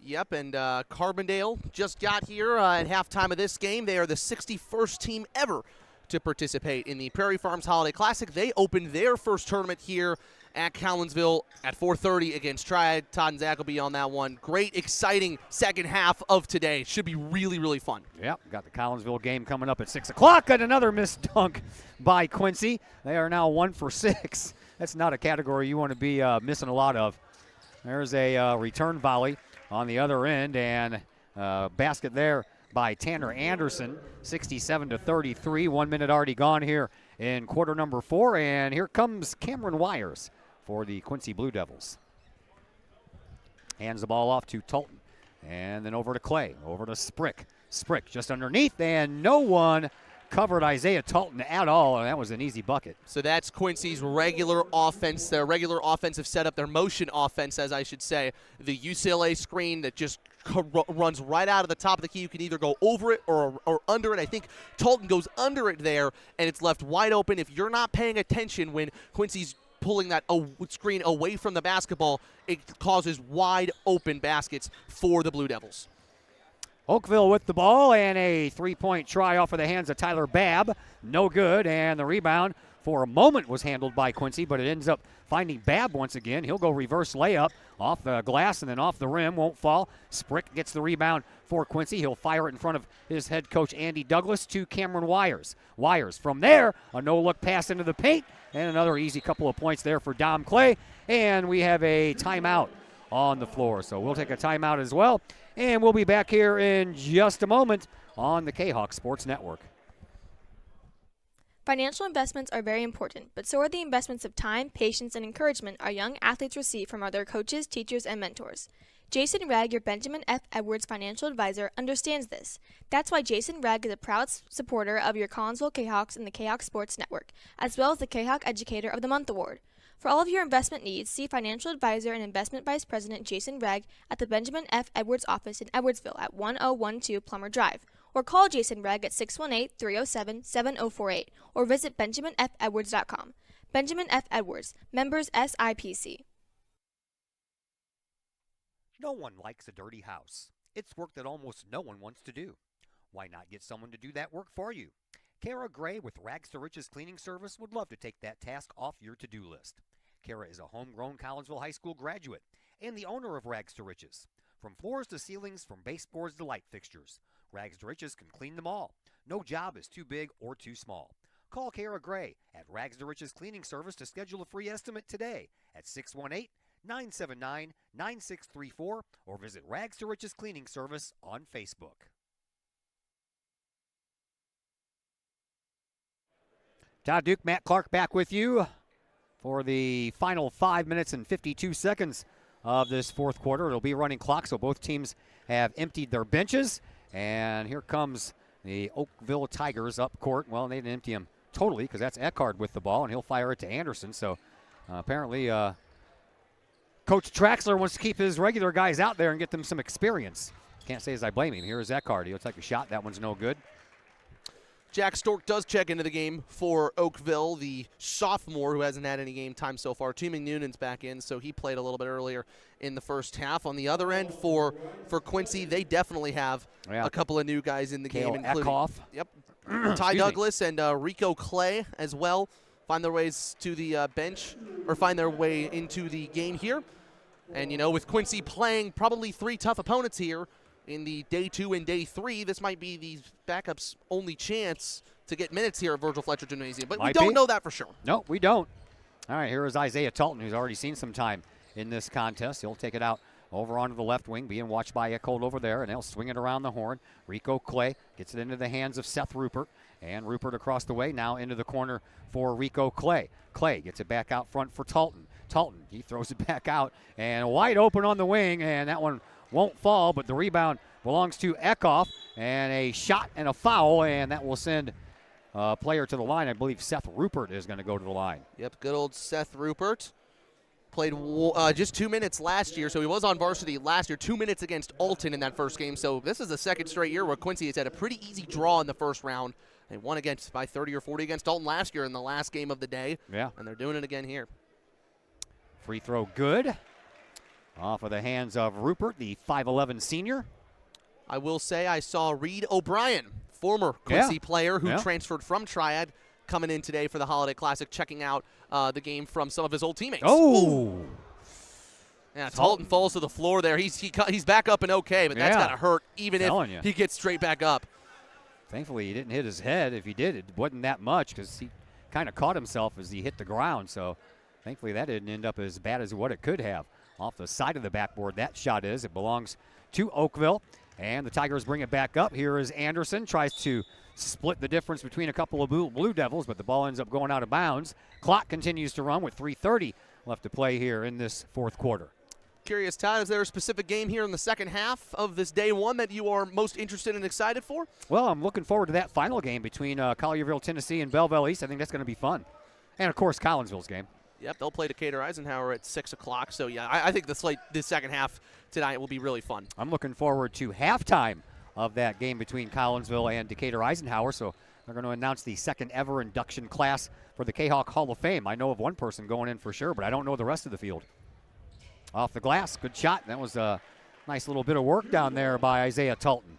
Yep, and Carbondale just got here at halftime of this game. They are the 61st team ever to participate in the Prairie Farms Holiday Classic. They opened their first tournament here at Collinsville at 4:30 against Triad. Todd and Zach will be on that one. Great, exciting second half of today. Should be really, really fun. Yep, got the Collinsville game coming up at 6 o'clock, and another missed dunk by Quincy. They are now 1 for 6. That's not a category you want to be missing a lot of. There's a return volley on the other end, and basket there by Tanner Anderson, 67-33. 1 minute already gone here in quarter number 4, and here comes Cameron Wires for the Quincy Blue Devils. Hands the ball off to Tolton, and then over to Clay, over to Sprick. Sprick just underneath, and no one covered Isaiah Tolton at all, and that was an easy bucket. So that's Quincy's regular offense, their regular offensive setup, their motion offense, as I should say. The UCLA screen that just runs right out of the top of the key. You can either go over it or under it. I think Tolton goes under it there, and it's left wide open. If you're not paying attention when Quincy's pulling that screen away from the basketball, it causes wide open baskets for the Blue Devils. Oakville with the ball, and a three-point try off of the hands of Tyler Babb. No good, and the rebound for a moment was handled by Quincy, but it ends up finding Babb once again. He'll go reverse layup off the glass and then off the rim, won't fall. Sprick gets the rebound for Quincy. He'll fire it in front of his head coach, Andy Douglas, to Cameron Wires. Wires from there, a no-look pass into the paint, and another easy couple of points there for Dom Clay. And we have a timeout on the floor. So we'll take a timeout as well, and we'll be back here in just a moment on the K-Hawk Sports Network. Financial investments are very important, but so are the investments of time, patience, and encouragement our young athletes receive from their coaches, teachers, and mentors. Jason Ragg, your Benjamin F. Edwards financial advisor, understands this. That's why Jason Ragg is a proud supporter of your Collinsville K-Hawks and the K-Hawk Sports Network, as well as the K-Hawk Educator of the Month Award. For all of your investment needs, see financial advisor and investment vice president Jason Ragg at the Benjamin F. Edwards office in Edwardsville at 1012 Plummer Drive, or call Jason Ragg at 618-307-7048, or visit benjaminfedwards.com. Benjamin F. Edwards, members SIPC. No one likes a dirty house. It's work that almost no one wants to do. Why not get someone to do that work for you? Kara Gray with Rags to Riches Cleaning Service would love to take that task off your to-do list. Kara is a homegrown Collinsville High School graduate and the owner of Rags to Riches. From floors to ceilings, from baseboards to light fixtures, Rags to Riches can clean them all. No job is too big or too small. Call Kara Gray at Rags to Riches Cleaning Service to schedule a free estimate today at 618-979-9634 or visit Rags to Riches Cleaning Service on Facebook. Todd Duke, Matt Clark back with you for the final 5 minutes and 52 seconds of this fourth quarter. It'll be a running clock, so both teams have emptied their benches. And here comes the Oakville Tigers up court. Well, they didn't empty them totally because that's Eckhard with the ball, and he'll fire it to Anderson. So apparently Coach Traxler wants to keep his regular guys out there and get them some experience. Can't say as I blame him. Here's Eckhard. He'll take a shot. That one's no good. Jack Stork does check into the game for Oakville, the sophomore who hasn't had any game time so far. Toomey Noonan's back in, so he played a little bit earlier in the first half. On the other end, for Quincy, they definitely have a couple of new guys in the game, including Eckhoff. Yep, Ty Douglas and Rico Clay as well. Find their ways to the bench, or find their way into the game here. And, you know, with Quincy playing probably three tough opponents here, in the day 2 and day 3, this might be these backups' only chance to get minutes here at Virgil Fletcher Gymnasium. But we don't know that for sure. No, we don't. All right, here is Isaiah Talton, who's already seen some time in this contest. He'll take it out over onto the left wing, being watched by Echold over there, and they'll swing it around the horn. Rico Clay gets it into the hands of Seth Rupert, and Rupert across the way, now into the corner for Rico Clay. Clay gets it back out front for Talton. Talton, he throws it back out, and wide open on the wing, and that one won't fall, but the rebound belongs to Eckhoff, and a shot and a foul, and that will send a player to the line. I believe Seth Rupert is going to go to the line. Yep, good old Seth Rupert. Played just 2 minutes last year, so he was on varsity last year. 2 minutes against Alton in that first game, so this is the second straight year where Quincy has had a pretty easy draw in the first round. They won against by 30 or 40 against Alton last year in the last game of the day, and they're doing it again here. Free throw good. Off of the hands of Rupert, the 5'11 senior. I will say I saw Reed O'Brien, former Quincy player who transferred from Triad, coming in today for the Holiday Classic, checking out the game from some of his old teammates. Oh! Yeah, Talton falls to the floor there. He's back up and okay, but that's got to hurt even if he gets straight back up. Thankfully, he didn't hit his head. If he did, it wasn't that much because he kind of caught himself as he hit the ground. So thankfully, that didn't end up as bad as what it could have. Off the side of the backboard, that shot is. It belongs to Oakville. And the Tigers bring it back up. Here is Anderson. Tries to split the difference between a couple of Blue Devils, but the ball ends up going out of bounds. Clock continues to run with 3:30 left to play here in this fourth quarter. Curious, Todd, is there a specific game here in the second half of this day one that you are most interested and excited for? Well, I'm looking forward to that final game between Collierville, Tennessee, and Belleville East. I think that's going to be fun. And, of course, Collinsville's game. Yep, they'll play Decatur Eisenhower at 6 o'clock. So, yeah, I think this second half tonight will be really fun. I'm looking forward to halftime of that game between Collinsville and Decatur Eisenhower. So they're going to announce the second ever induction class for the K-Hawk Hall of Fame. I know of one person going in for sure, but I don't know the rest of the field. Off the glass, good shot. That was a nice little bit of work down there by Isaiah Talton.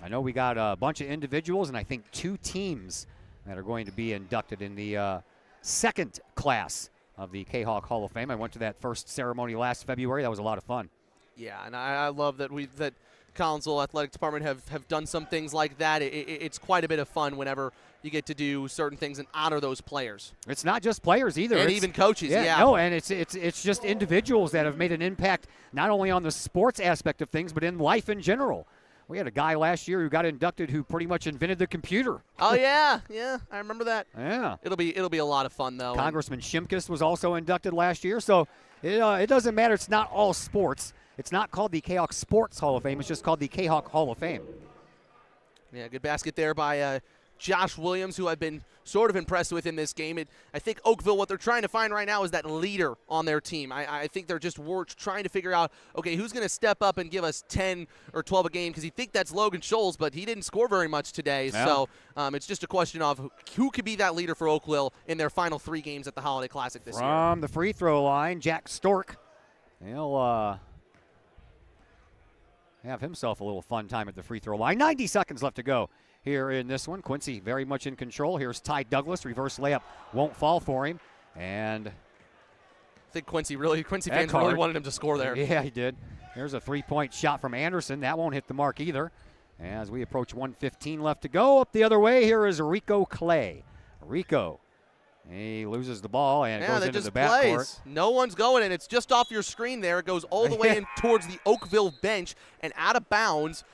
I know we got a bunch of individuals and I think 2 teams that are going to be inducted in the second class of the K-Hawk Hall of Fame. I went to that first ceremony last February. That was a lot of fun. Yeah, and I love that that Collinsville Athletic Department have done some things like that. It's quite a bit of fun whenever you get to do certain things and honor those players. It's not just players either. And it's, even coaches, yeah. No, and it's just individuals that have made an impact not only on the sports aspect of things, but in life in general. We had a guy last year who got inducted who pretty much invented the computer. Oh, yeah, I remember that. Yeah. It'll be a lot of fun, though. Congressman Shimkus was also inducted last year, so it doesn't matter. It's not all sports. It's not called the K-Hawk Sports Hall of Fame. It's just called the K-Hawk Hall of Fame. Yeah, good basket there by Josh Williams, who I've been sort of impressed with in this game. I think Oakville, what they're trying to find right now is that leader on their team. I think they're just trying to figure out, okay, who's going to step up and give us 10 or 12 a game, because you think that's Logan Scholes, but he didn't score very much today. Yeah. So it's just a question of who could be that leader for Oakville in their final 3 games at the Holiday Classic this year. From the free throw line, Jack Stork. He'll have himself a little fun time at the free throw line. 90 seconds left to go here in this one. Quincy very much in control. Here's Ty Douglas. Reverse layup won't fall for him. And I think Quincy fans really wanted him to score there. Yeah, he did. Here's a three-point shot from Anderson. That won't hit the mark either. As we approach 1:15 left to go. Up the other way, here is Rico Clay. Rico, he loses the ball and goes into the backcourt. No one's going, and it's just off your screen there. It goes all the way in towards the Oakville bench and out of bounds.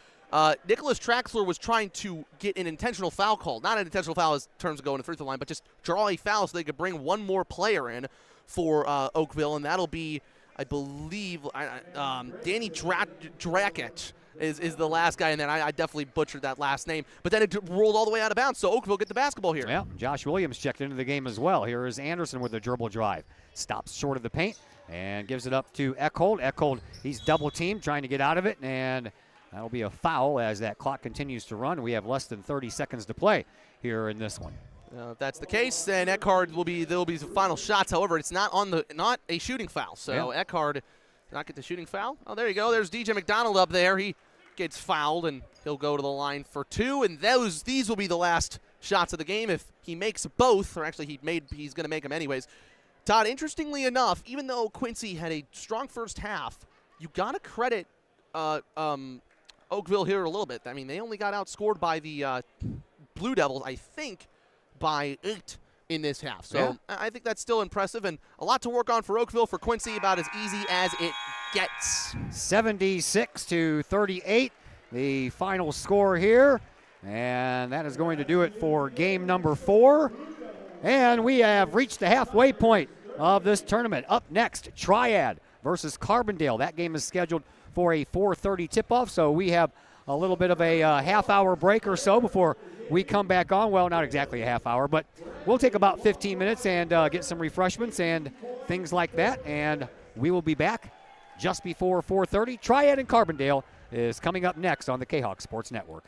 Nicholas Traxler was trying to get an intentional foul called. Not an intentional foul in terms of going to the free throw line, but just draw a foul so they could bring one more player in for Oakville, and that'll be, I believe, Danny Drakic is the last guy in there. I definitely butchered that last name, but then it rolled all the way out of bounds, so Oakville get the basketball here. Yeah, Josh Williams checked into the game as well. Here is Anderson with a dribble drive. Stops short of the paint and gives it up to Eckhold. Eckhold, he's double-teamed, trying to get out of it, and that'll be a foul as that clock continues to run. We have less than 30 seconds to play here in this one. If that's the case, then Eckhart there'll be some final shots. However, it's not a shooting foul. So yeah. Eckhart did not get the shooting foul. Oh, there you go. There's DJ McDonald up there. He gets fouled, and he'll go to the line for 2. And these will be the last shots of the game. If he makes both, or actually he's going to make them anyways. Todd, interestingly enough, even though Quincy had a strong first half, you got to credit Oakville here a little bit. I mean, they only got outscored by the Blue Devils, I think, by 8 in this half. So yeah. I think that's still impressive, and a lot to work on for Oakville. For Quincy, about as easy as it gets. 76-38, the final score here. And that is going to do it for game number 4. And we have reached the halfway point of this tournament. Up next, Triad versus Carbondale. That game is scheduled for a 4:30 tip-off, so we have a little bit of a half-hour break or so before we come back on. Well, not exactly a half hour, but we'll take about 15 minutes and get some refreshments and things like that, and we will be back just before 4:30. Triad and Carbondale is coming up next on the K-Hawk Sports Network.